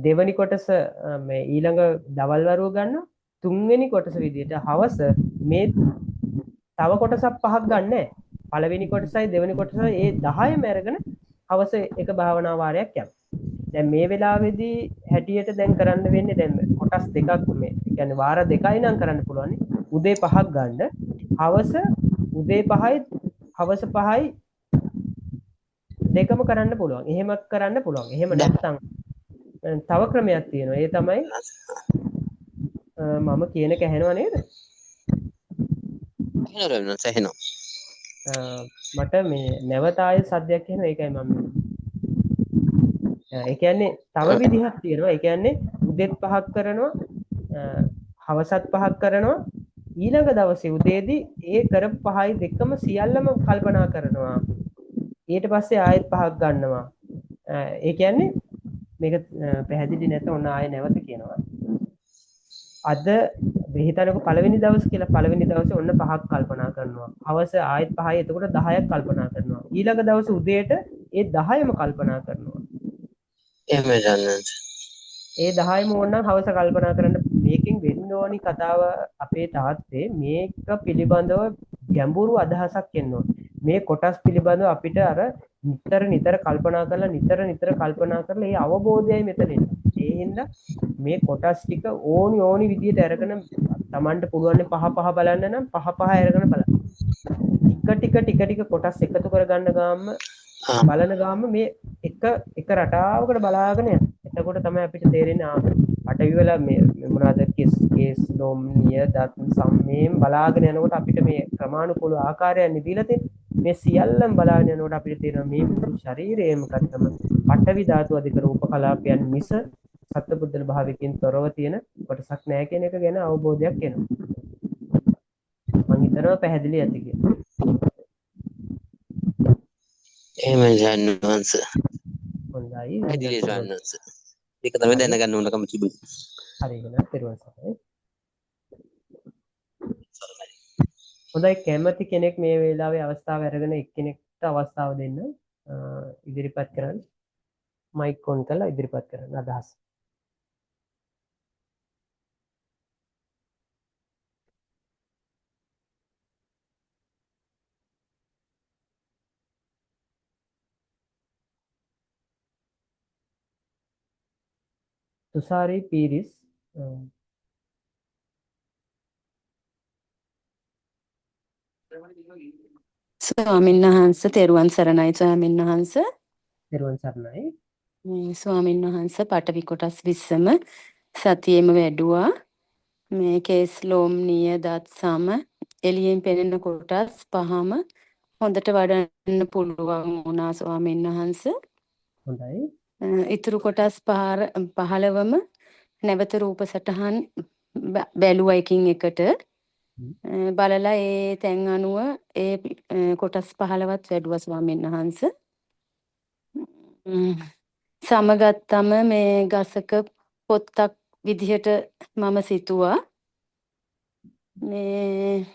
දෙවනි කොටස මේ ඊළඟ දවල් වරුව ගන්න. තුන්වෙනි කොටස විදිහට හවස මේ තව කොටසක් 5ක් ගන්න. පළවෙනි කොටසයි දෙවෙනි කොටසයි ඒ 10ම අරගෙන හවස එක භාවනා වාරයක් යන්න. දැන් මේ වෙලාවේදී හැටියට දැන් කරන්න වෙන්නේ දැන් කොටස් දෙකක් මේ කියන්නේ වාර 2යි නම් කරන්න පුළුවන්. උදේ 5ක් ගන්න. හවස උදේ 5යි හවස 5යි දෙකම කරන්න පුළුවන්. එහෙම කරන්න පුළුවන්. එහෙම නැත්නම් තව ක්‍රමයක් තියෙනවා. ඒ තමයි මම කියන එක ඇහෙනව නේද? මට මේ නැවත ආයෙ සද්දයක් එනවා. ඒකයි මම ඒ කියන්නේ තව විදිහක් තියෙනවා. ඒ කියන්නේ උදේත් 5ක් කරනවා, හවසත් 5ක් කරනවා, ඊළඟ දවසේ උදේදී ඒ කරපු පහයි දෙකම සියල්ලම කල්පනා කරනවා. ඊට පස්සේ ආයෙත් 5ක් ගන්නවා. ඒ කියන්නේ මේක පැහැදිලි නැත ඔන්න ආයෙ නැවත කියනවා. අද හිතන්නකො පළවෙනි දවස් කියලා පළවෙනි දවසේ ඔන්න 5ක් කල්පනා කරනවා. හවස ආයෙත් 5යි එතකොට 10ක් කල්පනා කරනවා. ඊළඟ දවසේ උදේට ඒ 10ම කල්පනා කරනවා. එහෙමයි සාමිනාංශ. ඒ 10ම ඕනනම් හවස කල්පනා කරන්න මේකෙන් වෙන්න ඕනි කතාව අපේ තාත්තේ මේක පිළිබඳව ගැඹුරු අදහසක් එන්න ඕන. මේ කොටස් පිළිබඳව අපිට අර නිතර කල්පනා කරලා ඒ අවබෝධයයි මෙතන එන්නේ. ඒ හින්දා මේ කොටස් ටික ඕනි විදියට අරගෙන Tamanට පුළුවන් පහ බලන්න නම් පහ අරගෙන බලන්න. ටික කොටස් එකතු කරගන්න ගාම බලන ගාම මේ එක රටාවකට බලාගෙන යන්න. එතකොට තමයි අපිට තේරෙන්නේ පටවි වල මේ මොනවාද කේස් ලොම් නිය දත් සම්මේම් බලාගෙන යනකොට අපිට මේ ක්‍රමානුකූල ආකාරයන් දීලා තියෙන්නේ. මේ සියල්ලම බලාගෙන යනකොට අපිට තේරෙනවා මේ මුළු ශරීරයේම කත්තම පටවි ධාතු අධික රූප කලාපයන් මිස සත්පුද්ගල භාවයකින් තොරව තියෙන කොටසක් නැහැ කියන එක ගැන අවබෝධයක් එනවා. මම හිතනවා පැහැදිලි ඇති කියලා. එහෙමයි සාමිනාංශ. හොඳයි. පැහැදිලි සාමිනාංශ. ඒක තමයි දැනගන්න ඕනකම තිබුණේ. හරි එහෙනම් පෙරවන් සරණයි. හොඳයි කැමති කෙනෙක් මේ වෙලාවේ අවස්ථාව අරගෙන එක්කෙනෙක්ට අවස්ථාව දෙන්න ඉදිරිපත් කරන්න. මයික් ඔන් කරලා ඉදිරිපත් කරන්න අදහස්. තුසාරි පීරිස් ස්වාමීන් වහන්සේ තෙරුවන් සරණයි ස්වාමීන් වහන්සේ. පෙරවන් සරණයි. මේ ස්වාමීන් වහන්සේ පටවි කොටස් 20ම සතියෙම වැඩුවා. මේ කේස් ලෝම් නිය දත් සම එළියෙන් පෙනෙන කොටස් පහම හොඳට වඩන්න පුළුවන් වුණා ස්වාමීන් වහන්සේ. හොඳයි. ඊතුරු කොටස් 15ම නැවත රූප සටහන් බැලුවා එකින් එකට. බලලා ඒ තැන් අනුව ඒ කොටස් 15වත් වැඩුවා ස්වාමීන් වහන්සේ. සමගත්තම මේ ගසක පොත්තක් විදිහට මම සිතුවා. මේ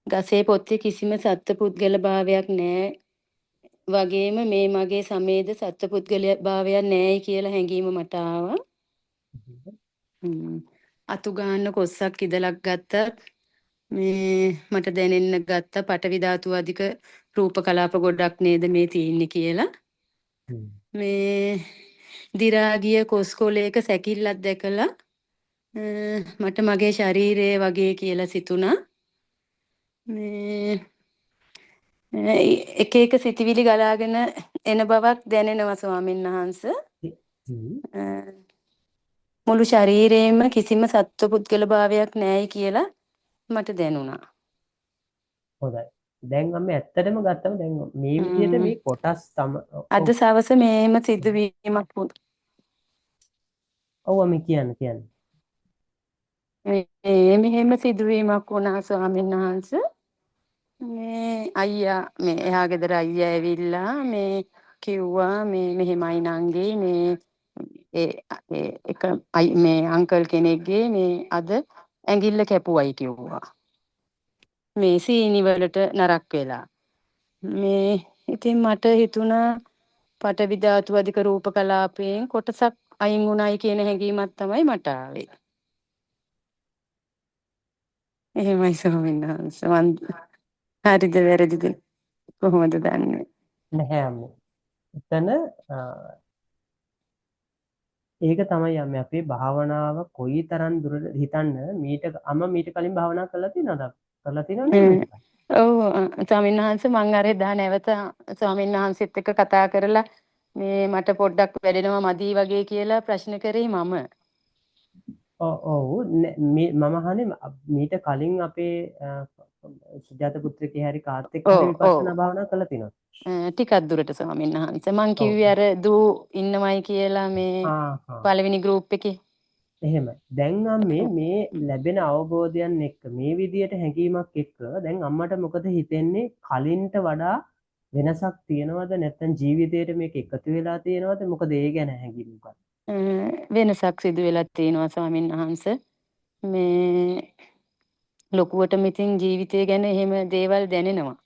ගසේ පොත්තේ කිසිම සත්පුද්ගල භාවයක් නැහැ. වගේම මේ මගේ සමේද සත්පුද්ගල භාවයක් නැහැයි කියලා හැඟීම මට ආවා. අතු ගන්න කොස්සක් ඉදලක් ගත්තත් මේ මට දැනෙන්න ගත්ත පටවි ධාතු අධික රූප කලාප ගොඩක් නේද මේ තියෙන්නේ කියලා. මේ දිරාගිය කොස්කොලේක සැකිල්ලක් දැකලා මට මගේ ශරීරය වගේ කියලා සිතුණා. මේ එක එක සිතිවිලි ගලාගෙන එන බවක් දැනෙනවා ස්වාමීන් වහන්සේ. මුළු ශරීරේම කිසිම සත්පුද්ගල භාවයක් නැහැයි කියලා මට දැනුණා. හොඳයි. දැන් මම ඇත්තටම ගත්තම දැන් මේ විදිහට මේ කොටස් තම අද සවස මේම සිදුවීමක් වුණා. ඔව් මම කියන්නේ. මෙහෙම සිදුවීමක් වුණා ස්වාමීන් වහන්සේ. මේ අයියා මේ එහා ගෙදර අයියා ඇවිල්ලා මේ කිව්වා මේ මෙහෙමයි නංගි මේ එක මේ අංකල් කෙනෙක්ගේ මේ අද ඇඟිල්ල කැපුවයි කිව්වා. මේ සීනි වලට නරක් වෙලා. මේ ඉතින් මට හිතුණා පටවි ධාතු අධික රූප කලාපයෙන් කොටසක් අයින් වුණයි කියන හැඟීමක් තමයි මට ආවේ. එහෙමයි ස්වාමීන් වහන්සේ. හරිද වැරදිද කොහොමද දන්නේ? නැහැ අම්මේ. එතන ඒක තමයි අම්මේ අපේ භාවනාව කොයිතරම් දුරට හිතන්න මීට කලින් භාවනා කරලා තියෙනවද? කරලා තියෙනව නේද? ඔව් ස්වාමීන් වහන්සේ මම අර එදා නැවත ස්වාමීන් වහන්සේත් එක්ක කතා කරලා මේ මට පොඩ්ඩක් වැඩෙනවා මදි වගේ කියලා ප්‍රශ්න කරේ මම. ඔව් මම අහන්නේ මීට කලින් අපේ සුජාත පුත්‍රකේ හරි කාත් එක්ක හරි විපස්සනා භාවනා කරලා තියෙනවද? ටිකක් දුරට ස්වාමීන් වහන්සේ මං කිව්වේ අර දූ ඉන්නමයි කියලා මේ පළවෙනි ගෲප් එකේ. එහෙමයි. දැන් මේ හ්ම්. ලැබෙන අවබෝධයන් එක්ක මේ විදියට හැඟීමක් එක්ක දැන් අම්මට මොකද හිතෙන්නේ කලින්ට වඩා වෙනසක් තියෙනවද නැත්නම් ජීවිතේට මේක එකතු වෙලා තියෙනවද මොකද ඒ ගැන හැඟීම් මොකක්ද? වෙනසක් සිදු වෙලා තියෙනවා ස්වාමීන් වහන්සේ. මේ ලොකුවටම ඉතින් ජීවිතය ගැන එහෙම දේවල් දැනෙනවා.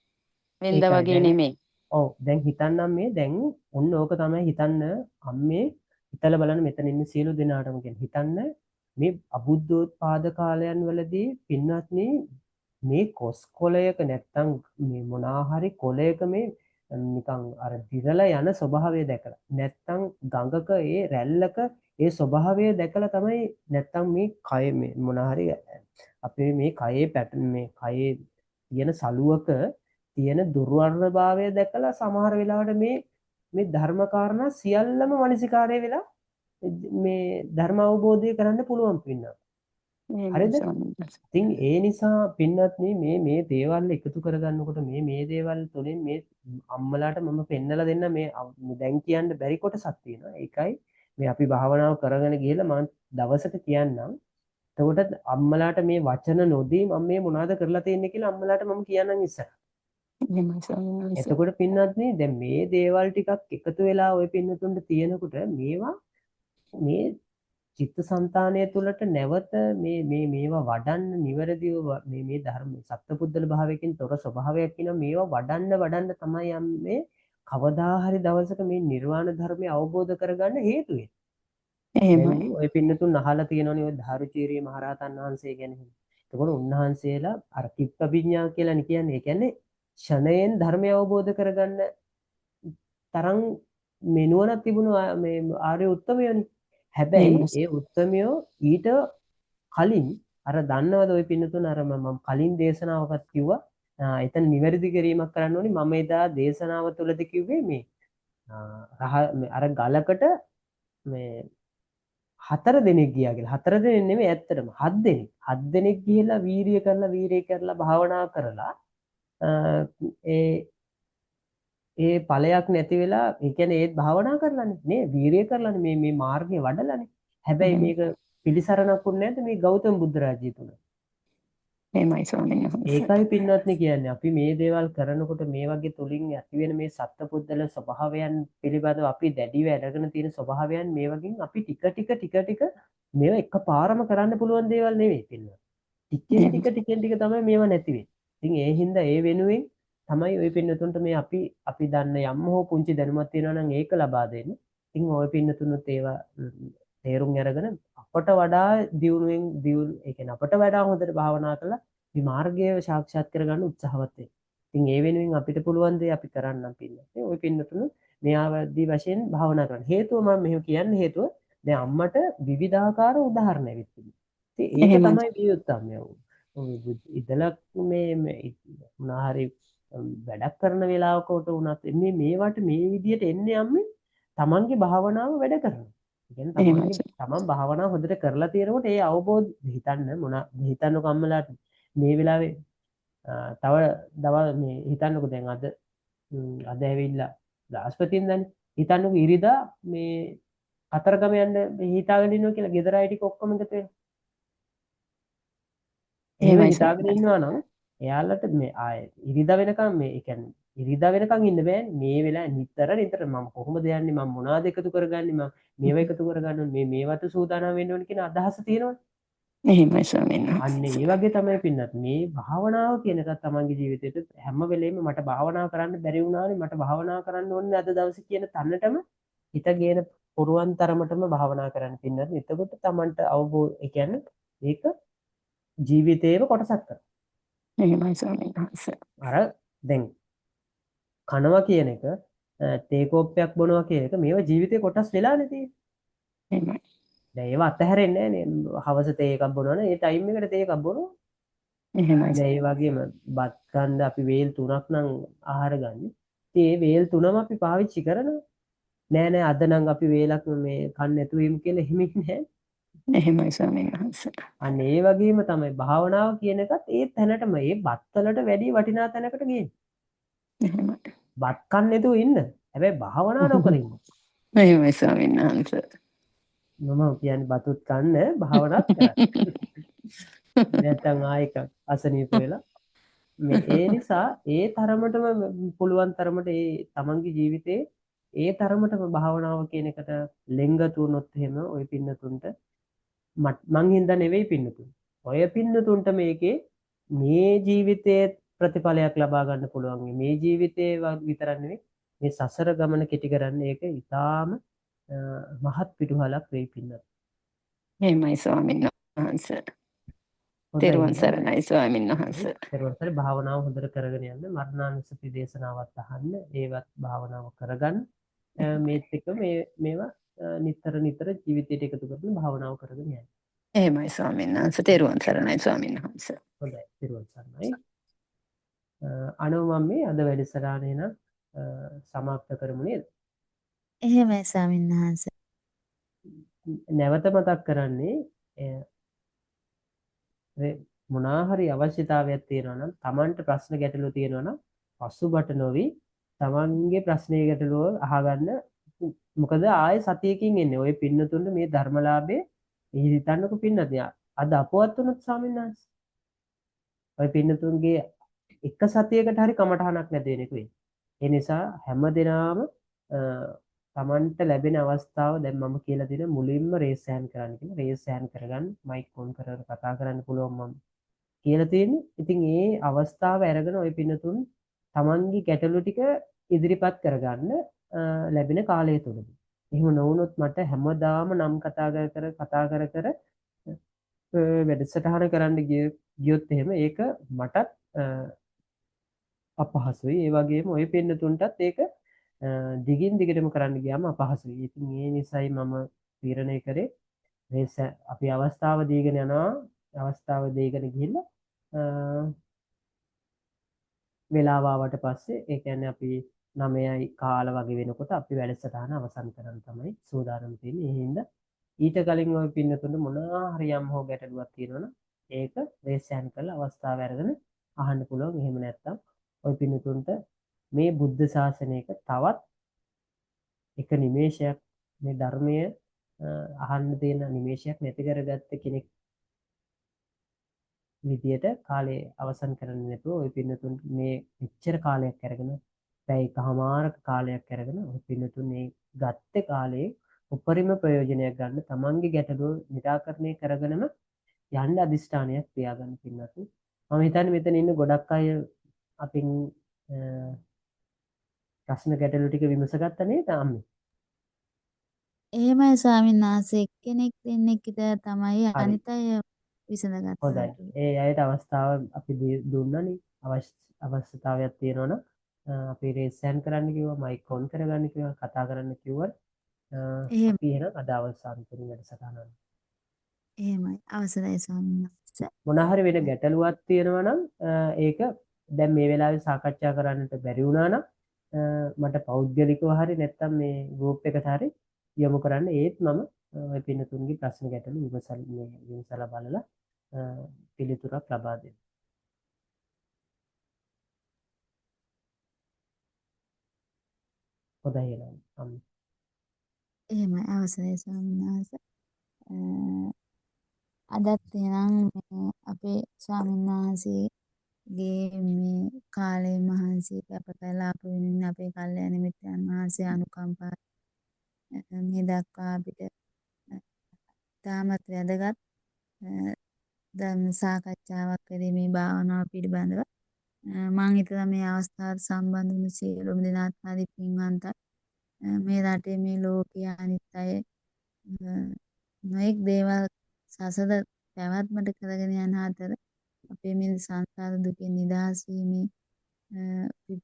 වෙනදා ඒකයි වගේ දැන් නෙමෙයි. ඔව් දැන් හිතන්නම් මේ දැන් ඔන්න ඕක තමයි හිතන්න අම්මේ හිතලා බලන්න මෙතන ඉන්න සියලු දෙනාටම කියන හිතන්න මේ අබුද්ධෝත්පාද කාලයන් වලදී පින්වත්නි මේ කොස් කොලයක නැත්තම් මේ මොනවා හරි කොලයක මේ නිකන් අර දිරලා යන ස්වභාවය දැකලා නැත්තම් ගඟක ඒ රැල්ලක ඒ ස්වභාවය දැකලා තමයි නැත්තම් මේ කය මේ මොනවා හරි අපේ මේ කයේ පැටර්න් මේ කයේ තියෙන සලුවක තියෙන දුර්වර්ණභාවය දැකලා සමහර වෙලාවට මේ ධර්ම කාරණා සියල්ලම මනසිකාරය වෙලා මේ ධර්ම අවබෝධය කරන්න පුළුවන් පින්නා. හරිද? ඉතින් ඒ නිසා පින්වත්නි මේ දේවල් එකතු කරගන්නකොට මේ දේවල් තුළින් මේ අම්මලාට මම පෙන්නලා දෙන්න මේ දැන් කියන්න බැරි කොටසක් තියෙනවා. ඒකයි මේ අපි භාවනාව කරගෙන ගිහලා මම දවසක කියන්නම්. එතකොට අම්මලාට මේ වචන නොදී මම මේ මොනවද කරලා තියෙන්නේ කියලා අම්මලාට මම කියන්නම් ඉස්සර. එතකොට පින්නත්නේ දැන් මේ දේවල් ටිකක් එකතු වෙලා ওই පින්නතුන්ට තියෙනකොට මේවා මේ චිත්තසංතානය තුළට නැවත මේවා වඩන්න නිවැරදිව මේ ධර්ම සත්පුද්ගල භාවයකින් තොර ස්වභාවයක් කියන මේවා වඩන්න තමයි යන්නේ කවදා හරි දවසක මේ නිර්වාණ ධර්මය අවබෝධ කරගන්න හේතු වෙන්නේ. එහෙමයි. ඔය පින්නතුන් අහලා තියෙනවනේ ඔය ධාරුචීරිය මහරහතන් වහන්සේ ගැන. එතකොට උන්වහන්සේලා අර කිප්පවිඤ්ඤා කියලා කියන්නේ. ඒ කියන්නේ ෂණයෙන් ධර්මය අවබෝධ කරගන්න තරම් මෙනුවණක් තිබුණු මේ ආර්ය උත්තමයෝනි. හැබැයි ඒ උත්තමයෝ ඊට කලින් අර දන්නවද ওই පින්නතුන් අර මම කලින් දේශනාවකත් කිව්වා එතන නිවැරදි කිරීමක් කරන්න ඕනේ මම එදා දේශනාව තුළදී කිව්වේ මේ අර ගලකට මේ 4 දෙනෙක් ගියා කියලා 4 දෙනෙක් නෙමෙයි ඇත්තටම 7 දෙනෙක් ගිහිල්ලා වීරිය කරලා භාවනා කරලා ඒ ඵලයක් නැති වෙලා ඒ කියන්නේ ඒත් භාවනා කරලානේ නේ වීරිය කරලානේ මේ මාර්ගය වඩලානේ හැබැයි මේක පිළිසරණක් වුනේ නැද්ද මේ ගෞතම බුදු රාජ්‍යය තුල එහෙමයි ස්වාමීන් වහන්සේ ඒකයි පින්වත්නි කියන්නේ අපි මේ දේවල් කරනකොට මේ වගේ තුලින් ඇති වෙන මේ සත්පුද්දල ස්වභාවයන් පිළිබඳව අපි දැඩිව අරගෙන තියෙන ස්වභාවයන් මේ වගේ අපි ටික මේවා එකපාරම කරන්න පුළුවන් දේවල් නෙවෙයි පින්වත් ටිකෙන් ටික තමයි මේවා නැති වෙන්නේ ඉතින් ඒ හින්දා ඒ වෙනුවෙන් තමයි ওই පින්නතුන්ට මේ අපි දන්න යම් හෝ පුංචි දැනුමක් තියෙනවා නම් ඒක ලබා දෙන්න. ඉතින් ওই පින්නතුන්ට ඒවා තේරුම් අරගෙන අපට වඩා දියුණු ඒ කියන්නේ අපට වඩා හොඳට භාවනා කරලා මේ මාර්ගය සාක්ෂාත් කරගන්න උත්සාහවත් වෙන්න. ඉතින් ඒ වෙනුවෙන් අපිට පුළුවන් දේ අපි කරන්නම් පින්නත්. ওই පින්නතුන් මේ ආදී වශයෙන් භාවනා කරන්න. හේතුව මම මෙහෙම කියන්න හේතුව දැන් අම්මට විවිධාකාර උදාහරණ ඇවිත් තිබුණා. ඉතින් ඒක තමයි වියුත්තම. ඉතලක් මේ මොනාහරි වැඩක් කරන වෙලාවකට වුණත් මේවට මේ විදියට එන්නේ අම්මේ තමන්ගේ භාවනාව වැඩ කරනවා. ඒ කියන්නේ තමන් භාවනාව හොඳට කරලා තියෙනකොට ඒ අවබෝධ හිතන්නකො අම්මලාට මේ වෙලාවේ තව දවල් මේ හිතන්නකො දැන් අද ඇවිල්ලා බ්‍රහස්පතින්දානේ හිතන්නකො ඉරිදා මේ කතරගම යන්න හිතාගෙන ඉන්නවා කියලා ගෙදර අය ටික ඔක්කොම එකතු වෙලා. එහෙම හිතාගෙන ඉන්නවා නම් එයාලට මේ ආයේ ඉරිදා වෙනකම් මේ ඒ කියන්නේ ඉරිදා වෙනකම් ඉන්න බෑනේ මේ වෙලාවේ නිතර මම කොහොමද යන්නේ මම මොනවද එකතු කරගන්නේ මම මේව එකතු කරගන්න මේවට සූදානම් වෙන්න ඕනේ කියන අදහස තියෙනවනේ එහෙමයි ස්වාමීන් වහන්සේ අන්න ඒ වගේ තමයි පින්නත් මේ භාවනාව කියන එකත් තමන්ගේ ජීවිතේට හැම වෙලෙම මට භාවනා කරන්න බැරි වුණානේ මට භාවනා කරන්න ඕනේ අද දවසේ කියන තැනටම හිත ගේන පුරුවන් තරමටම භාවනා කරන්න පින්නත් එතකොට තමන්ට අවබෝධ ඒ කියන්නේ ඒක ජීවිතේම කොටසක් කරනවා එහෙමයි ස්වාමීන් වහන්සේ. අර දැන් කනවා කියන එක තේ කෝප්පයක් බොනවා කියන එක මේවා ජීවිතේ කොටස් වෙලානේ තියෙන්නේ. එහෙමයි. දැන් ඒව අතහැරෙන්නේ නැහැ නේ. හවස තේ එකක් බොනවනේ ඒ ටයිම් එකට තේ එකක් බොනවා. එහෙමයි. දැන් ඒ වගේම බත් කන්න අපි වේල් 3ක් නම් ආහාර ගන්න. ඉතින් ඒ වේල් 3ම අපි පාවිච්චි කරනවා. නෑ අද නම් අපි වේලක් මේ කන්න නැතුව ඉමු කියලා එහෙම නෑ. එහෙමයි ස්වාමීන් වහන්සේ. අන්න ඒ වගේම තමයි භාවනාව කියන එකත් ඒ තැනටම ඒ බත්වලට වැඩි වටිනා තැනකට ගේන්නේ. එහෙමයි. බත් කන්න නැතුව ඉන්න. හැබැයි භාවනා නොකර ඉන්න. එහෙමයි ස්වාමීන් වහන්සේ. මම කියන්නේ බතුත් කන්න භාවනාත් කරන්න. නැත්තම් ආයෙක අසනීප වෙලා මේ ඒ නිසා ඒ තරමටම පුළුවන් තරමට ඒ තමන්ගේ ජීවිතේ ඒ තරමටම භාවනාව කියන එකට ලෙංගතු වුණොත් එහෙම ওই පින්නතුන්ට මං හින්දා නෙවෙයි පින්නතුන්. ඔය පින්නතුන්ට මේකේ මේ ජීවිතයේ ප්‍රතිඵලයක් ලබා ගන්න පුළුවන්. මේ ජීවිතේ විතරක් නෙවෙයි මේ සසර ගමන කෙටි කරන්න ඒක ඉතාම මහත් පිටුහලක් වෙයි පින්නත්. එහෙමයි ස්වාමීන් වහන්සේ. තෙරුවන් සරණයි ස්වාමීන් වහන්සේ. තෙරුවන් සරණයි. භාවනාව හොඳට කරගෙන යන්න. මරණානුස්සති දේශනාවත් අහන්න. ඒවත් භාවනාව කරගන්න. මේත් එක මේවා නිතර ජීවිතයට එකතු කරගෙන භාවනාව කරගෙන යන්න. එහෙමයි ස්වාමීන් වහන්සේ. තෙරුවන් සරණයි ස්වාමීන් වහන්සේ. හොඳයි. තෙරුවන් සරණයි. අනෝ මම මේ අද වැඩසටහන එන සමාප්ත කරමු නේද? එහෙමයි ස්වාමීන් වහන්සේ. නැවත මතක් කරන්නේ මොනාහරි අවශ්‍යතාවයක් තියෙනවා නම් Tamanට ප්‍රශ්න ගැටලු තියෙනවා නම් පසුබට නොවි Tamanගේ ප්‍රශ්නේ ගැටලුව අහගන්න. මොකද ආයේ සතියකින් එන්නේ. ඔය පින්නතුන්ට මේ ධර්මලාභේ හිතන්නකො පින්නත්. අද අපවත් වුණොත් ස්වාමීන් වහන්සේ. ඔය පින්නතුන්ගේ එක සතියකට හරි කමටහනක් නැති වෙන එක වෙයි. ඒ නිසා හැමදෙනාම තමන්ට ලැබෙන අවස්ථාව දැන් මම කියලා දෙන මුලින්ම රේස් හෑන්ඩ් කරන්න කියලා. රේස් හෑන්ඩ් කරගන්න මයික් ඔන් කරගෙන කතා කරන්න පුළුවන් මම කියලා තියෙන්නේ. ඉතින් ඒ අවස්ථාව අරගෙන ওই පින්නතුන් තමන්ගේ ගැටලු ටික ඉදිරිපත් කරගන්න ලැබෙන කාලය තුලදී. එහෙම නොවුනොත් මට හැමදාම නම් කතා කර වැඩසටහන කරන්න ගියොත් එහෙම ඒක මටත් අපහසුයි. ඒ වගේම ওই පින්නතුන්ටත් ඒක දිගින් දිගටම කරන්න ගියාම අපහසුයි. ඉතින් ඒ නිසායි මම තීරණය කරේ අපි අවස්ථාව දීගෙන යනවා. අවස්ථාව දීගෙන ගිහිල්ලා වෙලාව ආවට පස්සේ ඒ කියන්නේ අපි 9යි කාල වගේ වෙනකොට අපි වැඩසටහන අවසන් කරන්න තමයි සූදානම් තියෙන්නේ. ඒ හින්දා ඊට කලින් ওই පින්නතුන්ට මොනවා හරි යම් හෝ ගැටලුවක් තියෙනවනම් ඒක රේස්යන් කරලා අවස්ථාව අරගෙන අහන්න පුළුවන්. එහෙම නැත්නම් ওই පින්නතුන්ට මේ බුද්ධ ශාසනයක තවත් එක නිමේෂයක් මේ ධර්මය අහන්න තියෙන නිමේෂයක් නැති කරගත්ත කෙනෙක් විදියට කාලේ අවසන් කරන්න නැතුව ওই පින්නතුන් මේ මෙච්චර කාලයක් අරගෙන පැය එකමාරක කාලයක් අරගෙන ওই පින්නතුන් මේ ගත්ත කාලේ උපරිම ප්‍රයෝජනයක් ගන්න තමන්ගේ ගැටලුව निराකරණය කරගෙනම යන්න අදිෂ්ඨානයක් තියාගන්න පින්නතුන්. මම හිතන්නේ මෙතන ඉන්න ගොඩක් අය අපින් ප්‍රශ්න ගැටලු ටික විමසගත්ත නේද අම්මේ? එහෙමයි ස්වාමීන් වහන්සේ. එක්කෙනෙක් දෙන්නෙක් විතර තමයි අනිත් අය විසඳගත්තා. හොඳයි. ඒ අයට අවස්ථාව අපි දුන්නනේ. අවශ්‍යතාවයක් තියෙනවනම් අපි රේස් හෑන්ඩ් කරන්න කිව්වා, මයික් ඔන් කරගන්න කිව්වා, කතා කරන්න කිව්වා. අපි එහෙනම් අද අවසන් කරමු වැඩසටහන. එහෙමයි. අවසරයි ස්වාමීන් වහන්සේ. මොන හරි වෙන ගැටලුවක් තියෙනවා නම් ඒක දැන් මේ වෙලාවේ සාකච්ඡා කරන්නට බැරි වුණා නම් මට පෞද්ගලිකව හරි නැත්නම් මේ ගෲප් එකට හරි යොමු කරන්න. ඒත් මම ඔය පින්නතුන්ගේ ප්‍රශ්න ගැටලු විමසලා බලලා පිළිතුරක් ලබා දෙන්න. හොඳයි එහෙනම්. එහෙමයි. අවසරයි ස්වාමීන් වහන්සේ. අදත් එහෙනම් අපේ ස්වාමීන් වහන්සේගේ මේ කාලේ මහන්සි අප කළා අප වෙනින් අපේ කල්යාණ මිත්‍රයන් වහන්සේ අනුකම්පා මේ දක්වා අපිට තාමත් වැදගත් ධර්ම සාකච්ඡාවක් කිරීමේ භාවනාව පිළිබඳව මම හිතනවා මේ අවස්ථාවට සම්බන්ධ වුණු සියලුම දෙනාත් හරි පින්වන්තයි. මේ රටේ මේ ලෝකයේ අනිත් අය නොඑක් දේවල් සසද පැවැත්මට කරගෙන යන අතර අපේ මේ සංසාර දුකෙන් නිදහස් වීමේ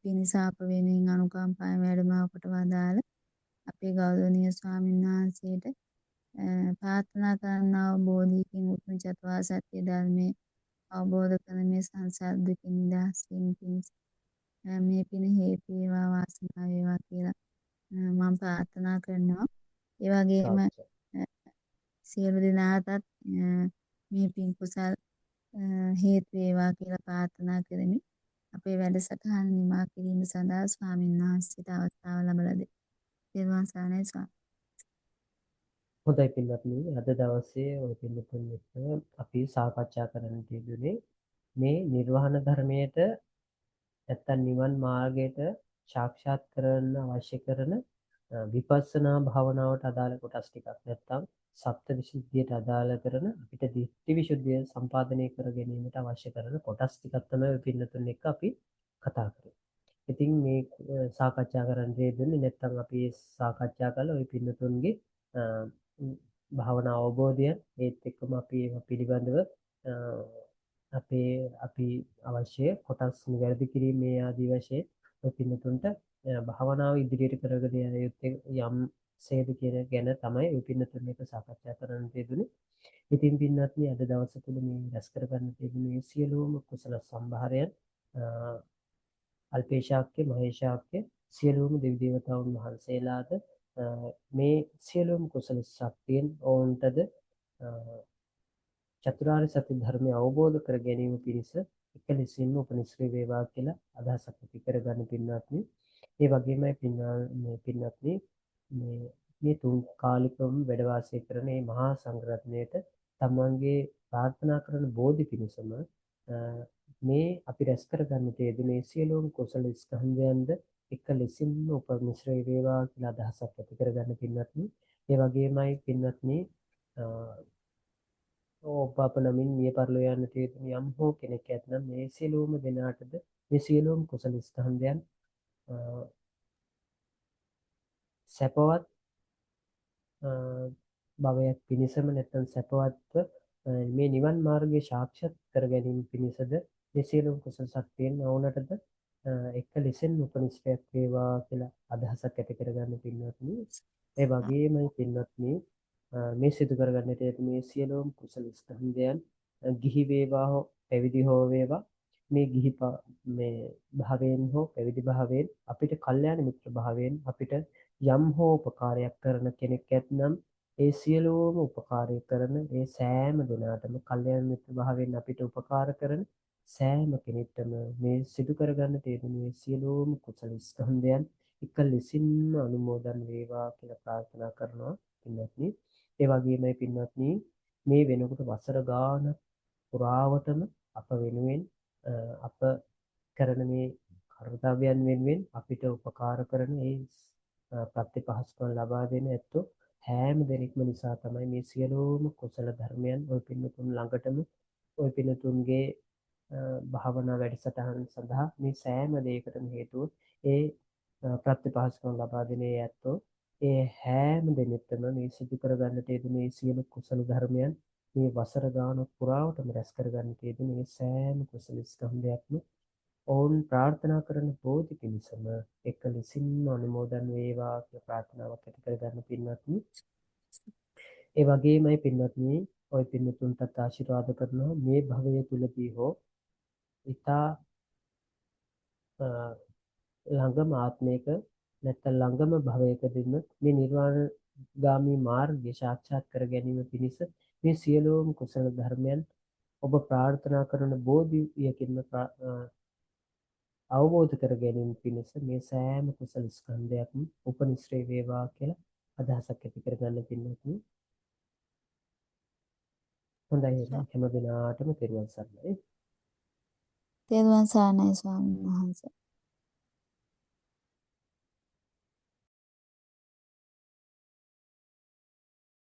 පිණිස අප වෙනුවෙන් අනුකම්පාවෙන් වැඩම කොට වදාළ අපේ ගෞරවනීය ස්වාමීන් වහන්සේට ප්‍රාර්ථනා කරනා බෝධිකින් උතුම් චතුරාර්ය සත්‍ය ධර්මයේ අවබෝධ කර මේ සංසාර දුකින් නිදහස් වීම පිණිස මේ පින හේතු වේවා වාසනාව වේවා කියලා මම ප්‍රාර්ථනා කරනවා. ඒ වගේම සියලු දෙනාටත් මේ පින් කුසල් හේතු වේවා කියලා ප්‍රාර්ථනා කරමි. අපේ වැඩසටහන නිමා කිරීම සඳහා ස්වාමීන් වහන්සේට අවස්ථාව ලැබලා දෙන්න. ත්වන් සරණයි ස්වාමීන් හොඳයි පින්වත්නි, අද දවසේ ඔය පින්වතුන් එක්ක අපි සාකච්ඡා කරන්න තියදුනේ මේ නිර්වාණ ධර්මයට නැත්තම් නිවන් මාර්ගයට සාක්ෂාත් කරන්න අවශ්‍ය කරන විපස්සනා භාවනාවට අදාළ කොටස් ටිකක් නැත්තම් සප්ත විසුද්ධියට අදාළ කරන අපිට දිට්ඨි විසුද්ධිය සම්පාදනය කර ගැනීමට අවශ්‍ය කරන කොටස් ටිකක් තමයි ඔය පින්වතුන් එක්ක අපි කතා කරන්නේ. ඉතින් මේ සාකච්ඡා කරන්න දෙන්නේ නැත්තම් අපි සාකච්ඡා කළා ඔය පින්වතුන්ගේ භාවනා අවබෝධය ඒත් එක්කම අපි ඒවා පිළිබඳව අපි අවශ්‍ය කොටස් නිවැරදි කිරීම මේ ආදී වශයෙන් ඔය පින්නතුන්ට භාවනාව ඉදිරියට කරගෙන යන යුත්තේ යම් සේද කියන ගැන තමයි ඔය පින්නතුන් එක සාකච්ඡා කරන්න තියදුනේ. ඉතින් පින්නත්නි අද දවස තුළ මේ රැස් කරගන්න තියදුනේ මේ සියලුම කුසල සම්භාරයන් අල්පේශාක්‍ය මහේශාක්‍ය සියලුම දෙවි දේවතාවුන් වහන්සේලාද මේ සියලුම කුසල ශක්තියෙන් ඔවුන්ටද චතුරාර්ය සත්‍ය ධර්මය අවබෝධ කර ගැනීම පිණිස එක ලෙසින්ම උපනිශ්‍රේ වේවා කියලා අදහසක් ඇති කරගන්න පින්වත්නි. ඒ වගේමයි පින්වත්නි මේ තුන් කාලිකවම වැඩ වාසය කරන මේ මහා සංඝරත්නයට තමන්ගේ ප්‍රාර්ථනා කරන බෝධි පිණිසම මේ අපි රැස් කරගන්න තියෙන්නේ සියලුම කුසල ස්කන්ධයන්ද එක ලෙසින්ම උපනිශ්‍රේ වේවා කියලා අදහසක් ඇති කරගන්න පින්වත්නි. ඒ වගේමයි පින්වත්නි ඔබ නමින් මිය පරලෝ යන්න තියෙන යම් හෝ කෙනෙක් ඇතනම් මේ සියලුම දෙනාටද මේ සියලුම කුසල ස්කන්ධයන් සැපවත් භවයක් පිණිසම නැත්නම් සැපවත්ව මේ නිවන් මාර්ගය සාක්ෂාත් කර ගැනීම පිණිසද මේ සියලුම කුසල ශක්තියෙන් ඕනටද එක ලෙසින් උපනිශ්‍රයක් වේවා කියලා අදහසක් ඇති කරගන්න පින්වත්නි. ඒ වගේම පින්වත්නි මේ සිදු කරගන්නට ඇති මේ සියලුම කුසල ස්කන්ධයන් ගිහි වේවා හෝ පැවිදි හෝ වේවා මේ ගිහි මේ භාවයෙන් හෝ පැවිදි භාවයෙන් අපිට කල්යාණ මිත්‍ර භාවයෙන් අපිට යම් හෝ උපකාරයක් කරන කෙනෙක් ඇතනම් ඒ සියලුම උපකාරය කරන ඒ සෑම දෙනාටම කල්යාණ මිත්‍ර භාවයෙන් අපිට උපකාර කරන සෑම කෙනෙක්ටම මේ සිදු කරගන්න තියෙන මේ සියලුම කුසල ස්කන්ධයන් එක ලෙසින්ම අනුමෝදන් වේවා කියලා ප්‍රාර්ථනා කරනවා පින්වත්නි. ඒ වගේමයි පින්වත්නි මේ වෙනකොට වසර ගාන පුරාවටම අප වෙනුවෙන් අප කරන මේ කර්තව්‍යයන් වෙනුවෙන් අපිට උපකාර කරන ඒ ප්‍රතිපහසුකම් ලබා දෙන ඇත්තෝ හැම දෙනෙක්ම නිසා තමයි මේ සියලුම කුසල ධර්මයන් ඔය පින්තුන් ළඟටම ඔය පින්තුන්ගේ භාවනා වැඩසටහන් සඳහා මේ සෑම දෙයකටම හේතුව ඒ ප්‍රතිපහසුකම් ලබා දෙන ඇත්තෝ ඒ හැම දෙනෙක්ටම මේ සිදු කරගන්නට යෙදුන මේ සියලු කුසල ධර්මයන් මේ වසර ගාන පුරාවටම රැස් කරගන්නට යෙදුන මේ සෑම කුසල ස්කන්ධයක්ම ඔවුන් ප්‍රාර්ථනා කරන බෝධි පිණිසම එක ලෙසින්ම අනුමෝදන් වේවා කියලා ප්‍රාර්ථනාවක් ඇති කරගන්න පින්වත්නි. ඒ වගේමයි පින්වත්නි ඔය පින්තුන්ටත් ආශිර්වාද කරනවා මේ භවය තුලදී හෝ ඊතා ළඟම ආත්මයක නැත්නම් ළඟම භවයකදීම මේ නිර්වාණ ගාමී මාර්ගය සාක්ෂාත් කර ගැනීම පිණිස මේ සියලුම කුසල ධර්මයන් ඔබ ප්‍රාර්ථනා කරන බෝධියකින්ම අවබෝධ කර ගැනීම පිණිස මේ සෑම කුසල ස්කන්ධයක්ම උපනිශ්‍රේ වේවා කියලා අදහසක් ඇති කරගන්න පින්වත්නි. හොඳයි හැම දිනාටම තෙරුවන් සරණයි. තෙරුවන් සරණයි ස්වාමීන් වහන්සේ.